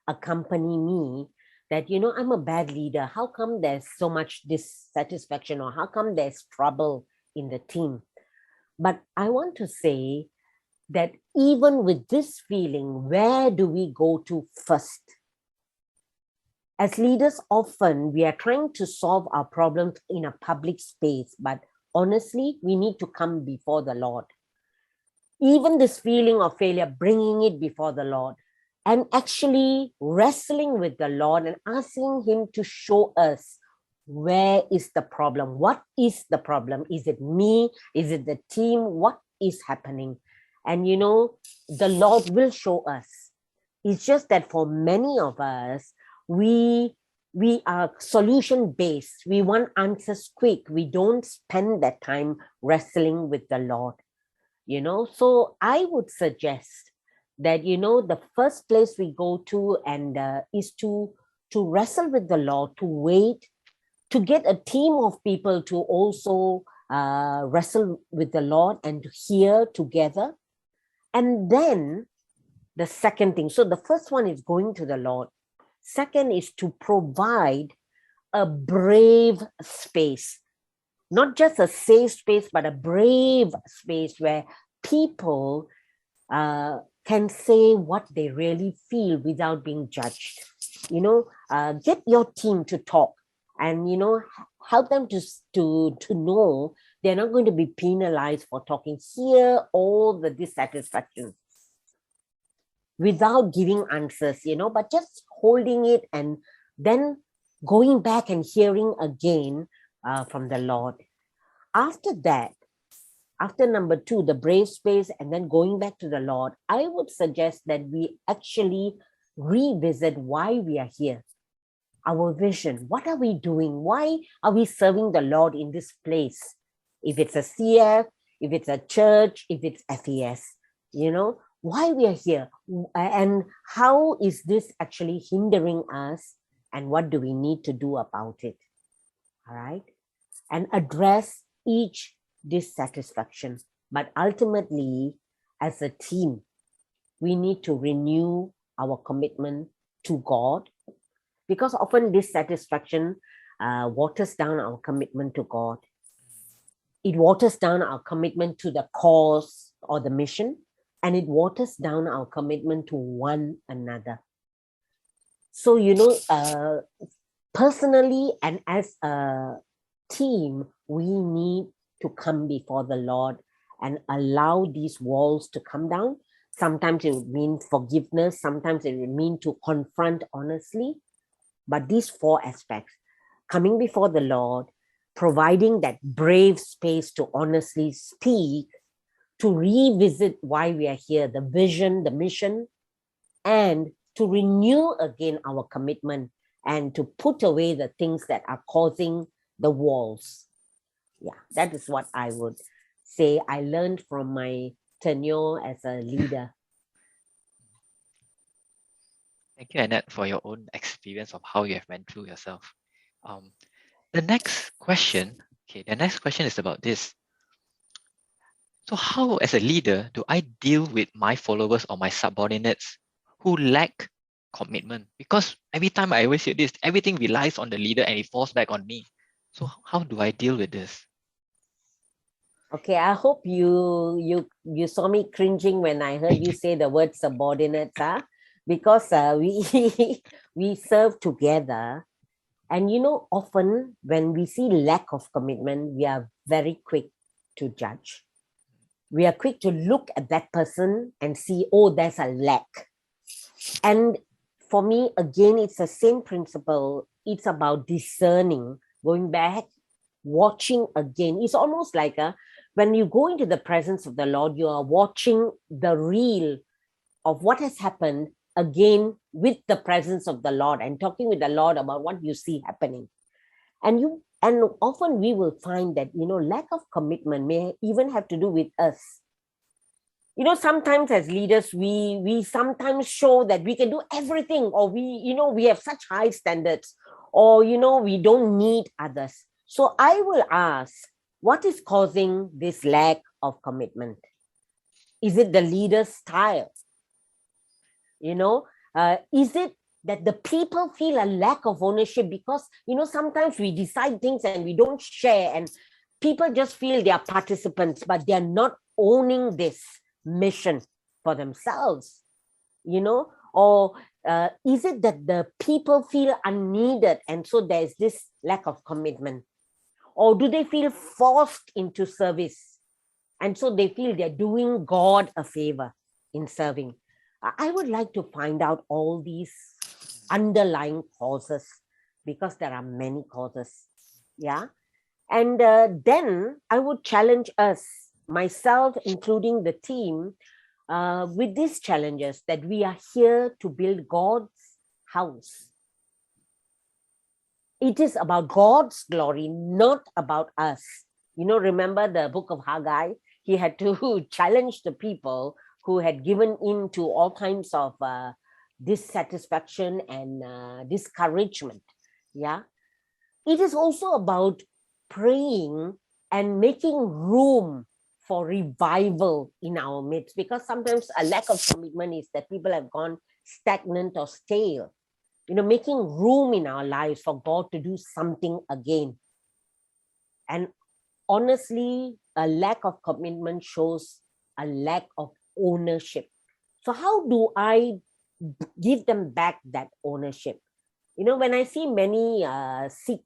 accompany me that, I'm a bad leader. How come there's so much dissatisfaction, or how come there's trouble in the team? But I want to say that even with this feeling, where do we go to first? As leaders, often we are trying to solve our problems in a public space, but honestly, we need to come before the Lord. Even this feeling of failure, bringing it before the Lord and actually wrestling with the Lord and asking Him to show us, where is the problem? What is the problem? Is it me? Is it the team? What is happening? And the Lord will show us. It's just that for many of us, we are solution based. We want answers quick. We don't spend that time wrestling with the Lord. So I would suggest that the first place we go to and is to wrestle with the Lord, to wait, to get a team of people to also wrestle with the Lord and to hear together. And then the second thing, so the first one is going to the Lord. Second is to provide a brave space. not just a safe space, but a brave space where people can say what they really feel without being judged. Get your team to talk, and help them to know they're not going to be penalized for talking. Hear all the dissatisfaction without giving answers, but just holding it and then going back and hearing again from the Lord. After that, after number 2, the brave space, and then going back to the Lord, I would suggest that we actually revisit why we are here. Our vision. What are we doing? Why are we serving the Lord in this place? If it's a CF, if it's a church, if it's FES, why we are here, and how is this actually hindering us, and what do we need to do about it? All right. And address each dissatisfaction. But ultimately, as a team, we need to renew our commitment to God, because often dissatisfaction waters down our commitment to God. It waters down our commitment to the cause or the mission, and it waters down our commitment to one another. So, personally and as a team, we need to come before the Lord and allow these walls to come down. Sometimes it would mean forgiveness. Sometimes it would mean to confront honestly. But these 4 aspects, coming before the Lord, providing that brave space to honestly speak, to revisit why we are here, the vision, the mission, and to renew again our commitment and to put away the things that are causing the walls. Yeah, that is what I would say I learned from my tenure as a leader. Thank you, Annette, for your own experience of how you have went through yourself. The next question is about this. So how, as a leader, do I deal with my followers or my subordinates who lack commitment? Because every time I always hear this, everything relies on the leader and it falls back on me. So how do I deal with this? Okay, I hope you saw me cringing when I heard you say the word subordinates, because we serve together, and often when we see lack of commitment, we are very quick to judge. We are quick to look at that person and see, oh, there's a lack. And for me, again, it's the same principle. It's about discerning, going back, watching again. It's almost like when you go into the presence of the Lord, you are watching the reel of what has happened again with the presence of the Lord and talking with the Lord about what you see happening. And often we will find that, lack of commitment may even have to do with us. Sometimes as leaders, we sometimes show that we can do everything, or we have such high standards, or, we don't need others. So I will ask, what is causing this lack of commitment? Is it the leader's style? Is it that the people feel a lack of ownership? Because, sometimes we decide things and we don't share, and people just feel they are participants, but they're not owning this mission for themselves, or is it that the people feel unneeded, and so there's this lack of commitment? Or do they feel forced into service, and so they feel they're doing God a favor in serving? I would like to find out all these underlying causes, because there are many causes. Yeah. And then I would challenge us, myself, including the team, with these challenges, that we are here to build God's house. It is about God's glory, not about us. Remember the book of Haggai? He had to challenge the people who had given in to all kinds of dissatisfaction and discouragement. Yeah. It is also about praying and making room for revival in our midst, because sometimes a lack of commitment is that people have gone stagnant or stale. Making room in our lives for God to do something again. And honestly, a lack of commitment shows a lack of ownership. So how do I give them back that ownership? You know, when I see many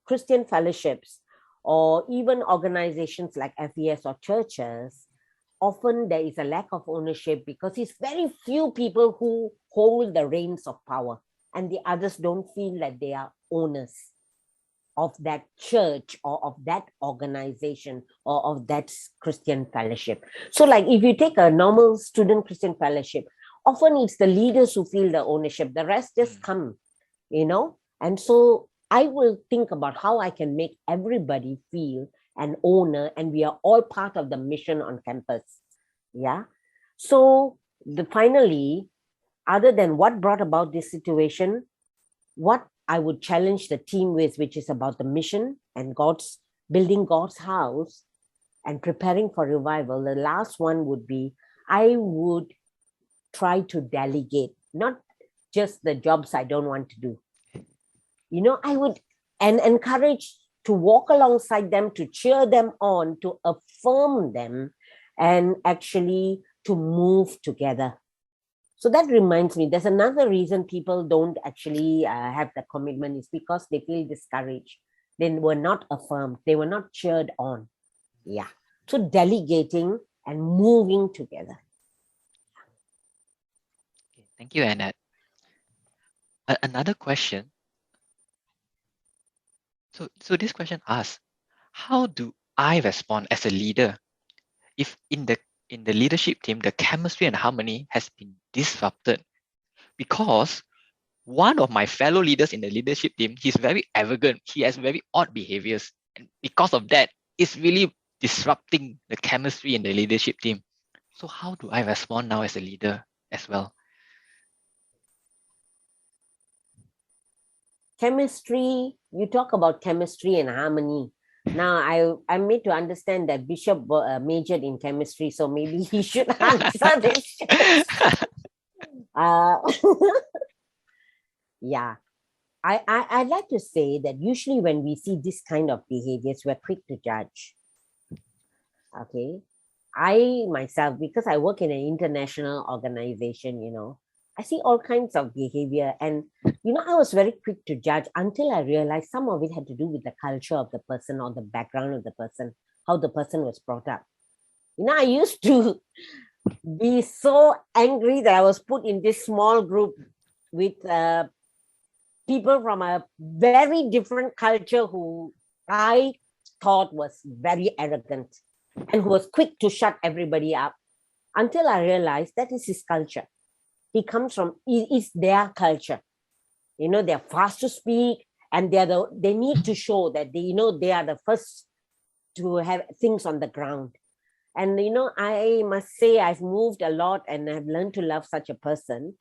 Christian fellowships or even organizations like FES or churches, often there is a lack of ownership because it's very few people who hold the reins of power, and the others don't feel that they are owners of that church or of that organization or of that Christian fellowship. So like if you take a normal student Christian fellowship, often it's the leaders who feel the ownership, the rest just come, you know. And so I will think about how I can make everybody feel an owner, and we are all part of the mission on campus. Yeah. So finally, other than what brought about this situation, what I would challenge the team with, which is about the mission and building God's house and preparing for revival. The last one would be, I would try to delegate, not just the jobs I don't want to do. You know, I would encourage to walk alongside them, to cheer them on, to affirm them, and actually to move together. So that reminds me, there's another reason people don't actually have the commitment is because they feel discouraged. They were not affirmed. They were not cheered on. Yeah. So delegating and moving together. Okay, thank you, Annette. Another question. So this question asks, how do I respond as a leader if in the leadership team the chemistry and harmony has been disrupted? Because one of my fellow leaders in the leadership team, he's very arrogant. He has very odd behaviors. And because of that, it's really disrupting the chemistry in the leadership team. So how do I respond now as a leader as well? Chemistry, you talk about chemistry and harmony. Now, I'm made to understand that Bishop majored in chemistry, so maybe he should answer this. Yeah. I'd like to say that usually when we see this kind of behaviors, we're quick to judge. Okay. I myself, because I work in an international organization, you know, I see all kinds of behavior. And, you know, I was very quick to judge until I realized some of it had to do with the culture of the person or the background of the person, how the person was brought up. You know, I used to be so angry that I was put in this small group with people from a very different culture who I thought was very arrogant and who was quick to shut everybody up, until I realized that is his culture. He comes from, it's their culture. You know, they're fast to speak, and they need to show that they are the first to have things on the ground. And, you know, I must say I've moved a lot and I've learned to love such a person.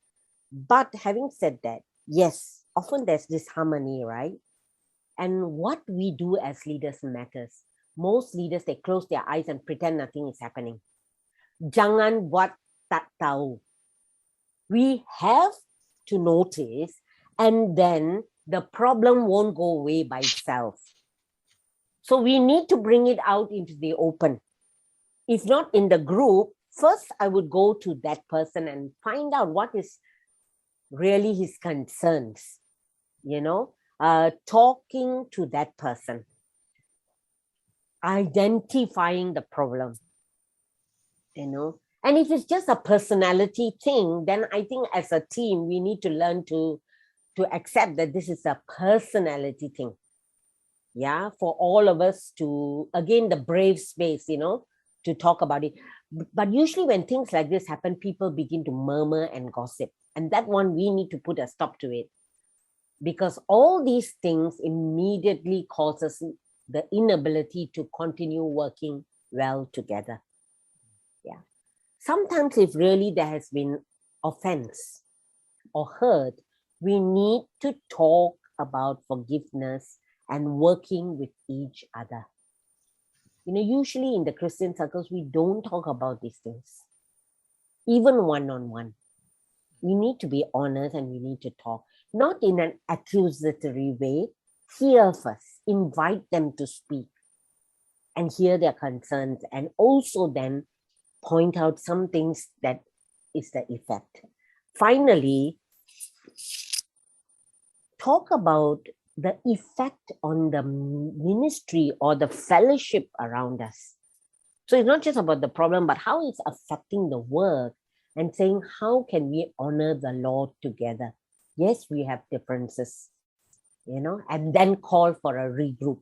But having said that, yes, often there's disharmony, right? And what we do as leaders matters. Most leaders, they close their eyes and pretend nothing is happening. Jangan buat tak tahu. We have to notice, and then the problem won't go away by itself. So we need to bring it out into the open. If not in the group, first I would go to that person and find out what is really his concerns, you know, talking to that person, identifying the problem, you know. And if it's just a personality thing, then I think as a team, we need to learn to accept that this is a personality thing. Yeah, for all of us to, again, the brave space, you know, to talk about it. But usually when things like this happen, people begin to murmur and gossip. And that one, we need to put a stop to it. Because all these things immediately causes the inability to continue working well together. Yeah. Sometimes if really there has been offense or hurt, we need to talk about forgiveness and working with each other. You know, usually in the Christian circles, we don't talk about these things, even one-on-one. We need to be honest and we need to talk, not in an accusatory way. Hear first, invite them to speak. and hear their concerns, and also then point out some things that is the effect. Finally, talk about the effect on the ministry or the fellowship around us. So it's not just about the problem, but how it's affecting the work, and saying, how can we honor the Lord together? Yes, we have differences, and then call for a regroup.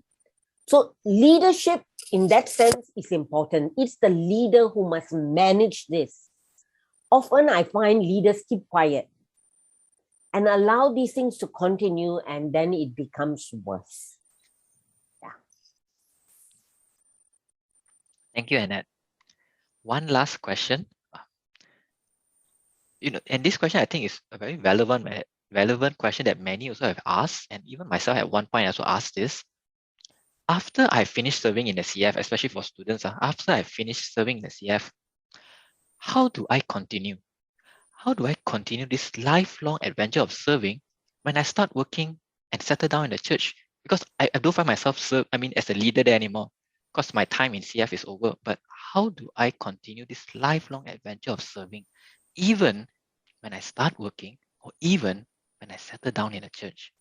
So leadership in that sense is important. It's the leader who must manage this. Often I find leaders keep quiet and allow these things to continue, and then it becomes worse. Thank you, Annette. One last question. And this question I think is a very relevant question that many also have asked, and even myself at one point I also asked this. After I finished serving in the CF, especially for students, after I finished serving in the CF, how do I continue? How do I continue this lifelong adventure of serving when I start working and settle down in the church? Because I don't find myself as a leader there anymore, because my time in CF is over. But how do I continue this lifelong adventure of serving, even when I start working or even when I settle down in the church?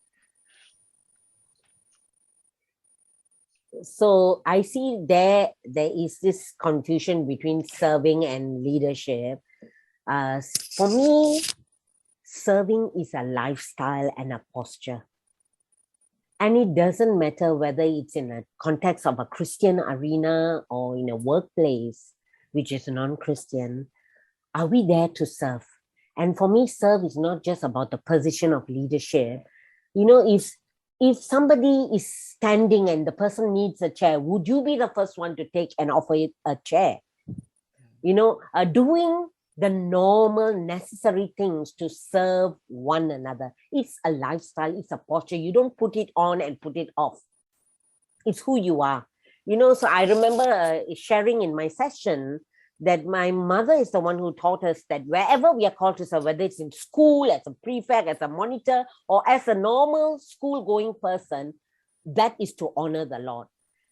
So I see there is this confusion between serving and leadership. For me, serving is a lifestyle and a posture. And it doesn't matter whether it's in a context of a Christian arena or in a workplace, which is non-Christian. Are we there to serve? And for me, serve is not just about the position of leadership. If somebody is standing and the person needs a chair, would you be the first one to take and offer it a chair? Doing the normal, necessary things to serve one another. It's a lifestyle, it's a posture. You don't put it on and put it off. It's who you are. So I remember sharing in my session that my mother is the one who taught us that wherever we are called to serve, whether it's in school, as a prefect, as a monitor, or as a normal school-going person, that is to honor the Lord.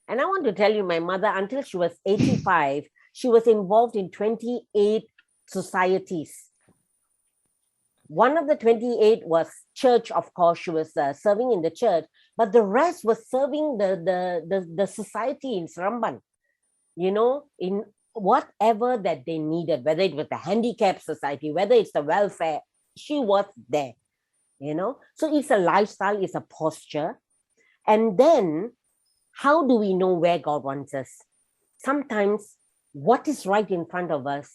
And I want to tell you, my mother, until she was 85, she was involved in 28 societies. One of the 28 was church, of course. She was serving in the church, but the rest was serving the society in Seremban, in whatever that they needed, whether it was the handicap society, whether it's the welfare, she was there, So it's a lifestyle, it's a posture. And then how do we know where God wants us? Sometimes what is right in front of us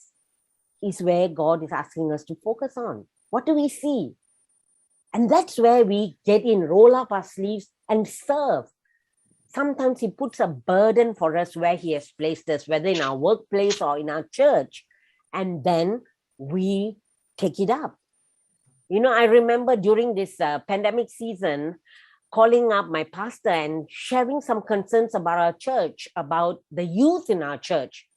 is where God is asking us to focus on. What do we see? And that's where we get in, roll up our sleeves and serve. Sometimes he puts a burden for us where he has placed us, whether in our workplace or in our church, and then we take it up. I remember during this pandemic season, calling up my pastor and sharing some concerns about our church, about the youth in our church.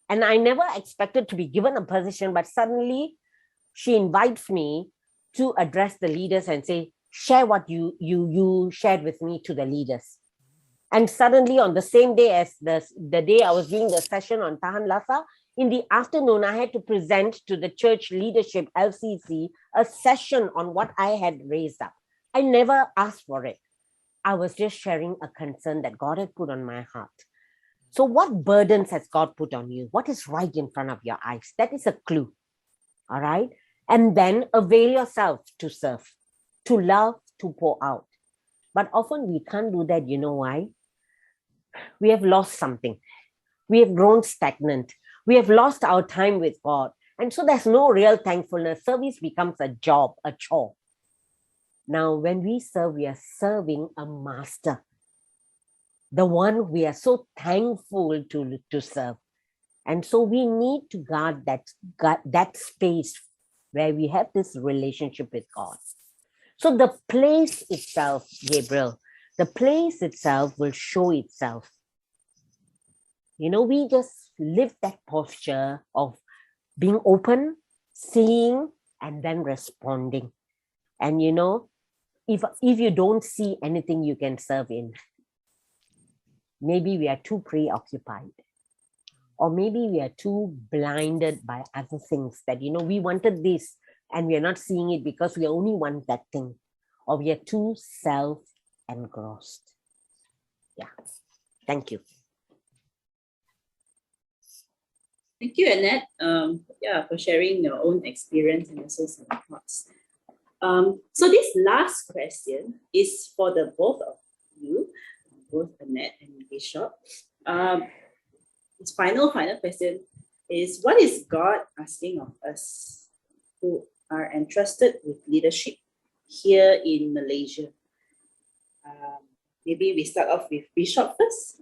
And I never expected to be given a position, but suddenly she invites me to address the leaders and say, share what you shared with me to the leaders. And suddenly on the same day as the day I was doing the session on Tahan Lasak, in the afternoon, I had to present to the church leadership, LCC, a session on what I had raised up. I never asked for it. I was just sharing a concern that God had put on my heart. So what burdens has God put on you? What is right in front of your eyes? That is a clue. All right. And then avail yourself to serve, to love, to pour out. But often we can't do that. You know why? We have lost something. We have grown stagnant. We have lost our time with God. And so there's no real thankfulness. Service becomes a job, a chore. Now, when we serve, we are serving a master, the one we are so thankful to serve. And so we need to guard that space where we have this relationship with God. So the place itself, Gabriel, the place itself will show itself. We just live that posture of being open, seeing, and then responding. And if you don't see anything you can serve in, maybe we are too preoccupied. Or maybe we are too blinded by other things that, we wanted this and we are not seeing it because we only want that thing. Or we are too self-engrossed. Yeah. Thank you. Thank you, Annette. For sharing your own experience and also some thoughts. So this last question is for the both of you, both Annette and Bishop. This final question is, what is God asking of us who are entrusted with leadership here in Malaysia? Maybe we start off with Bishop first.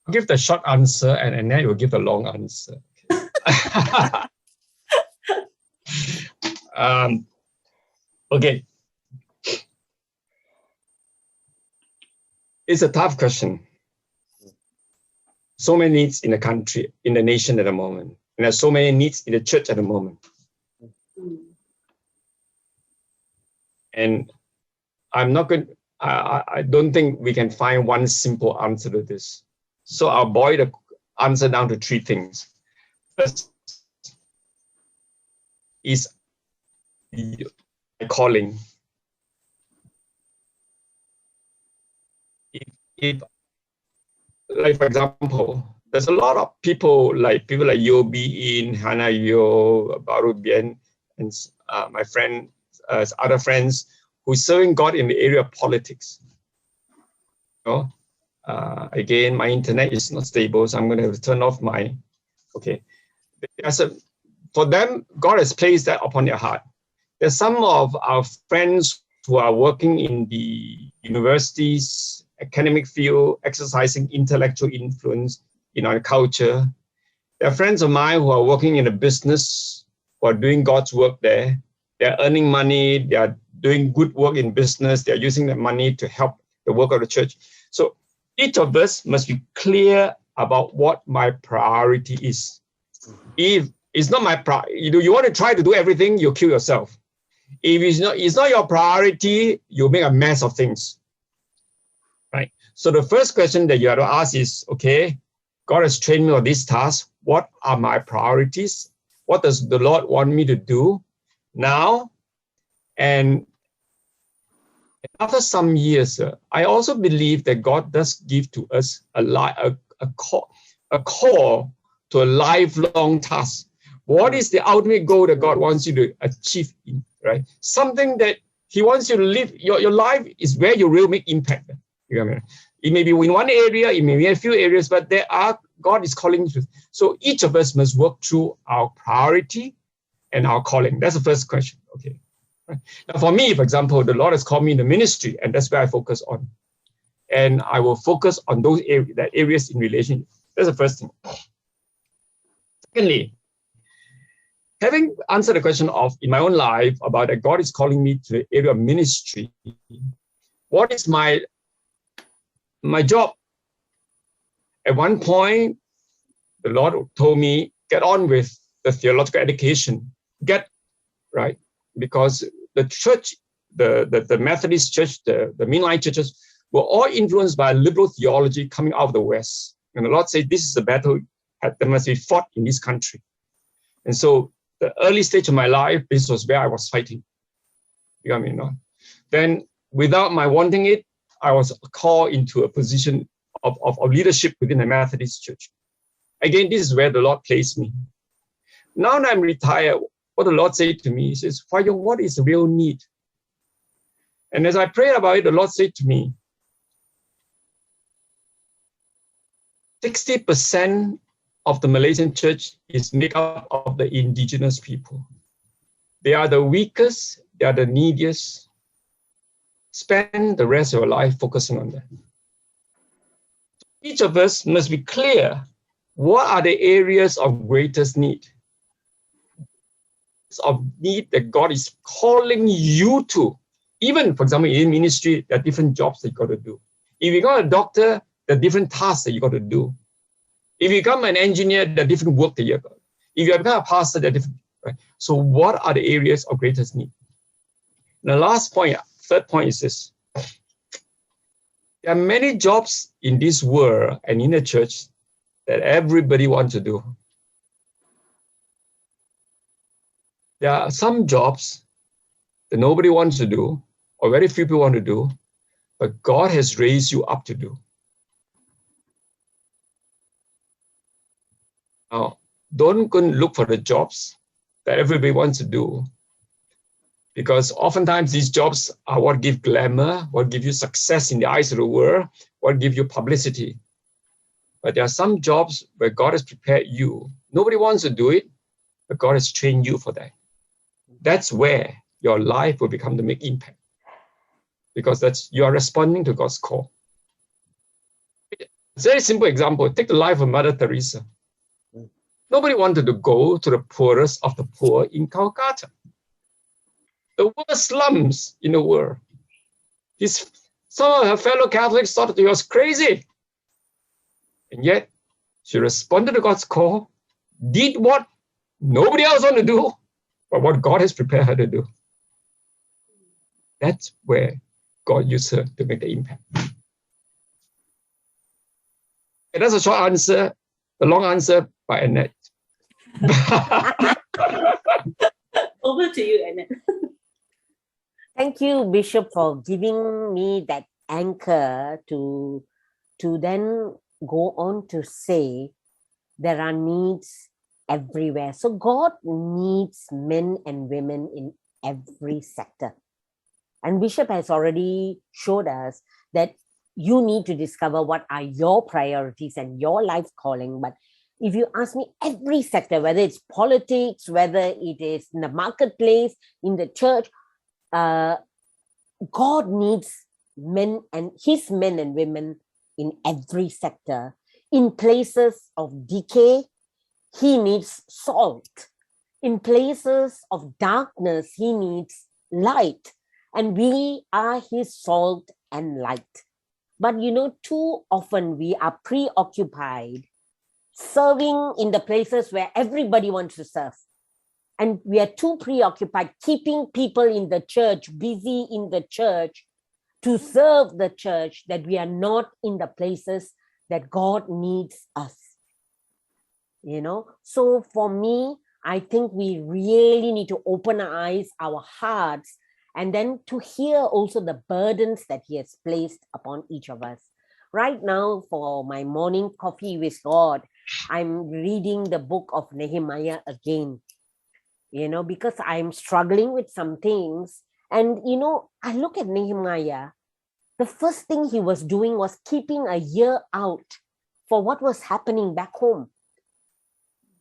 I'll give the short answer and Annette will give the long answer. Okay. It's a tough question. So many needs in the country, in the nation at the moment. And there's so many needs in the church at the moment. And I'm not going, I don't think we can find one simple answer to this. So I'll boil the answer down to three things. First is calling. If like for example, there's a lot of people like Yo Bi-in, Hannah Yo, Baru Bien, and my friend, other friends who serving God in the area of politics. Again, my internet is not stable, so I'm going to have to turn off my. Okay, for them, God has placed that upon their heart. There's some of our friends who are working in the universities, academic field, exercising intellectual influence in our culture. There are friends of mine who are working in a business, who are doing God's work there. They're earning money, they are doing good work in business, they're using that money to help the work of the church. So each of us must be clear about what my priority is. If it's not my priority, you want to try to do everything, you'll kill yourself. If it's not your priority, you'll make a mess of things. Right? So the first question that you have to ask is, okay, God has trained me on this task. What are my priorities? What does the Lord want me to do now? And after some years, I also believe that God does give to us a call to a lifelong task. What is the ultimate goal that God wants you to achieve? Right? Something that He wants you to live. Your life is where you will make impact. You know what I mean? It may be in one area, it may be a few areas, but God is calling you. So each of us must work through our priority and our calling. That's the first question. Okay. Right. Now for me, for example, the Lord has called me in the ministry, and that's where I focus on. And I will focus on those areas in relation. That's the first thing. Secondly, having answered the question of in my own life about that God is calling me to the area of ministry, what is my job? At one point, the Lord told me, get on with the theological education. Right? Because the church, the Methodist church, the mainline churches were all influenced by liberal theology coming out of the West. And the Lord said, this is the battle that must be fought in this country. And so the early stage of my life, this was where I was fighting. You know what I mean? No? Then without my wanting it, I was called into a position of leadership within the Methodist church. Again, this is where the Lord placed me. Now that I'm retired, what the Lord said to me, He says, Fayong, what is the real need? And as I prayed about it, the Lord said to me, 60% of the Malaysian church is made up of the indigenous people. They are the weakest, they are the neediest. Spend the rest of your life focusing on them. Each of us must be clear, what are the areas of greatest need? Of need that God is calling you to. Even, for example, in ministry, there are different jobs that you got to do. If you got a doctor, there are different tasks that you got to do. If you become an engineer, there are different work that you got. If you become a pastor, there are different. Right? So what are the areas of greatest need? And the last point, third point is this. There are many jobs in this world and in the church that everybody wants to do. There are some jobs that nobody wants to do, or very few people want to do, but God has raised you up to do. Now, don't go and look for the jobs that everybody wants to do, because oftentimes these jobs are what give glamour, what give you success in the eyes of the world, what give you publicity. But there are some jobs where God has prepared you. Nobody wants to do it, but God has trained you for that. That's where your life will become to make impact, because you are responding to God's call. It's a very simple example. Take the life of Mother Teresa. Nobody wanted to go to the poorest of the poor in Calcutta, the worst slums in the world. Some of her fellow Catholics thought that he was crazy. And yet, she responded to God's call, did what nobody else wanted to do, but what God has prepared her to do. That's where God used her to make the impact. And that's a short answer. The long answer by Annette. Over to you, Annette. Thank you, Bishop, for giving me that anchor to then go on to say there are needs everywhere. So God needs men and women in every sector. And Bishop has already showed us that you need to discover what are your priorities and your life calling. But if you ask me, every sector, whether it's politics, whether it is in the marketplace, in the church, God needs men and his men and women in every sector. In places of decay, he needs salt. In places of darkness, he needs light. And we are his salt and light. But too often we are preoccupied serving in the places where everybody wants to serve. And we are too preoccupied keeping people in the church, busy in the church, to serve the church, that we are not in the places that God needs us. So for me, I think we really need to open our eyes, our hearts, and then to hear also the burdens that he has placed upon each of us. Right now, for my morning coffee with God, I'm reading the book of Nehemiah again, because I'm struggling with some things. And, I look at Nehemiah, the first thing he was doing was keeping a ear out for what was happening back home.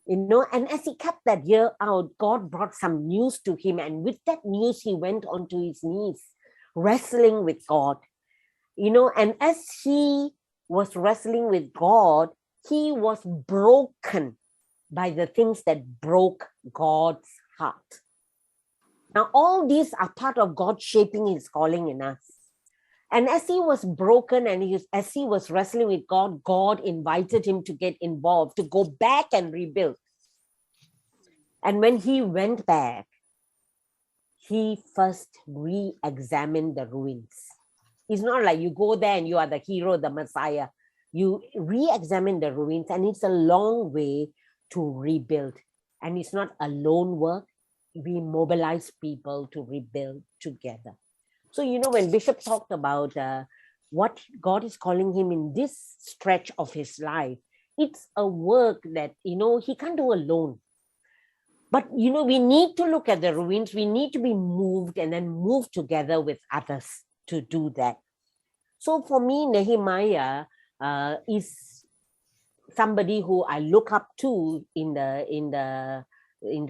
And as he kept that ear out, God brought some news to him. And with that news, he went onto his knees, wrestling with God. And as he was wrestling with God, he was broken by the things that broke God's heart. Now, all these are part of God shaping his calling in us. And as he was broken and as he was wrestling with God, God invited him to get involved, to go back and rebuild. And when he went back, he first re-examined the ruins. It's not like you go there and you are the hero, the Messiah. You re-examine the ruins, and it's a long way to rebuild. And it's not a lone work. We mobilize people to rebuild together. So, when Bishop talked about what God is calling him in this stretch of his life, it's a work that, he can't do alone. But, we need to look at the ruins. We need to be moved and then move together with others to do that. So for me, Nehemiah is somebody who I look up to in the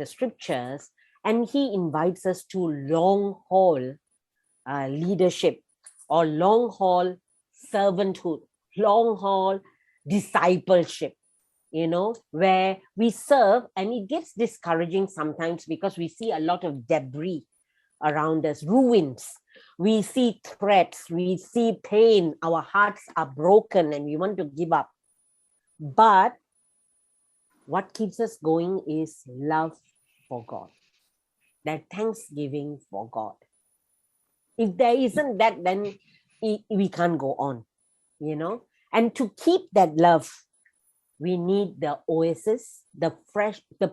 scriptures, and he invites us to long haul leadership, or long haul servanthood, long haul discipleship, where we serve, and it gets discouraging sometimes because we see a lot of debris around us, ruins. We see threats, we see pain, our hearts are broken and we want to give up. But what keeps us going is love for God, that thanksgiving for God. If there isn't that, then we can't go on. you know. And to keep that love, we need the oasis, the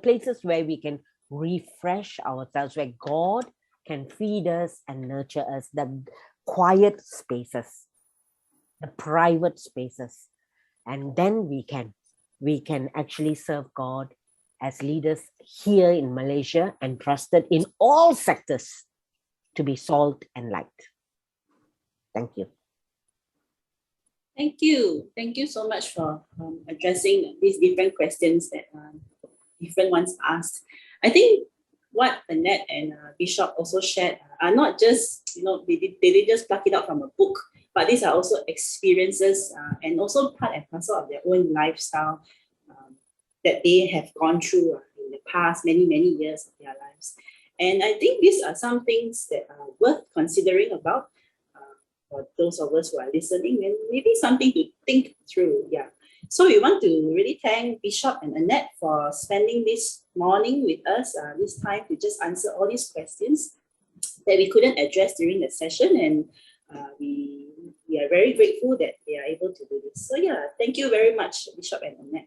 places where we can refresh ourselves, where God can feed us and nurture us, the quiet spaces, the private spaces. And then we can actually serve God as leaders here in Malaysia and trusted in all sectors to be salt and light. Thank you. Thank you. Thank you so much for addressing these different questions that different ones asked. I think what Annette and Bishop also shared are not just, they didn't just pluck it out from a book, but these are also experiences and also part and parcel of their own lifestyle that they have gone through in the past many years of their lives. And I think these are some things that are worth considering about for those of us who are listening, and maybe something to think through. Yeah. So we want to really thank Bishop and Annette for spending this morning with us, this time to just answer all these questions that we couldn't address during the session. And we are very grateful that they are able to do this. So yeah, thank you very much, Bishop and Annette.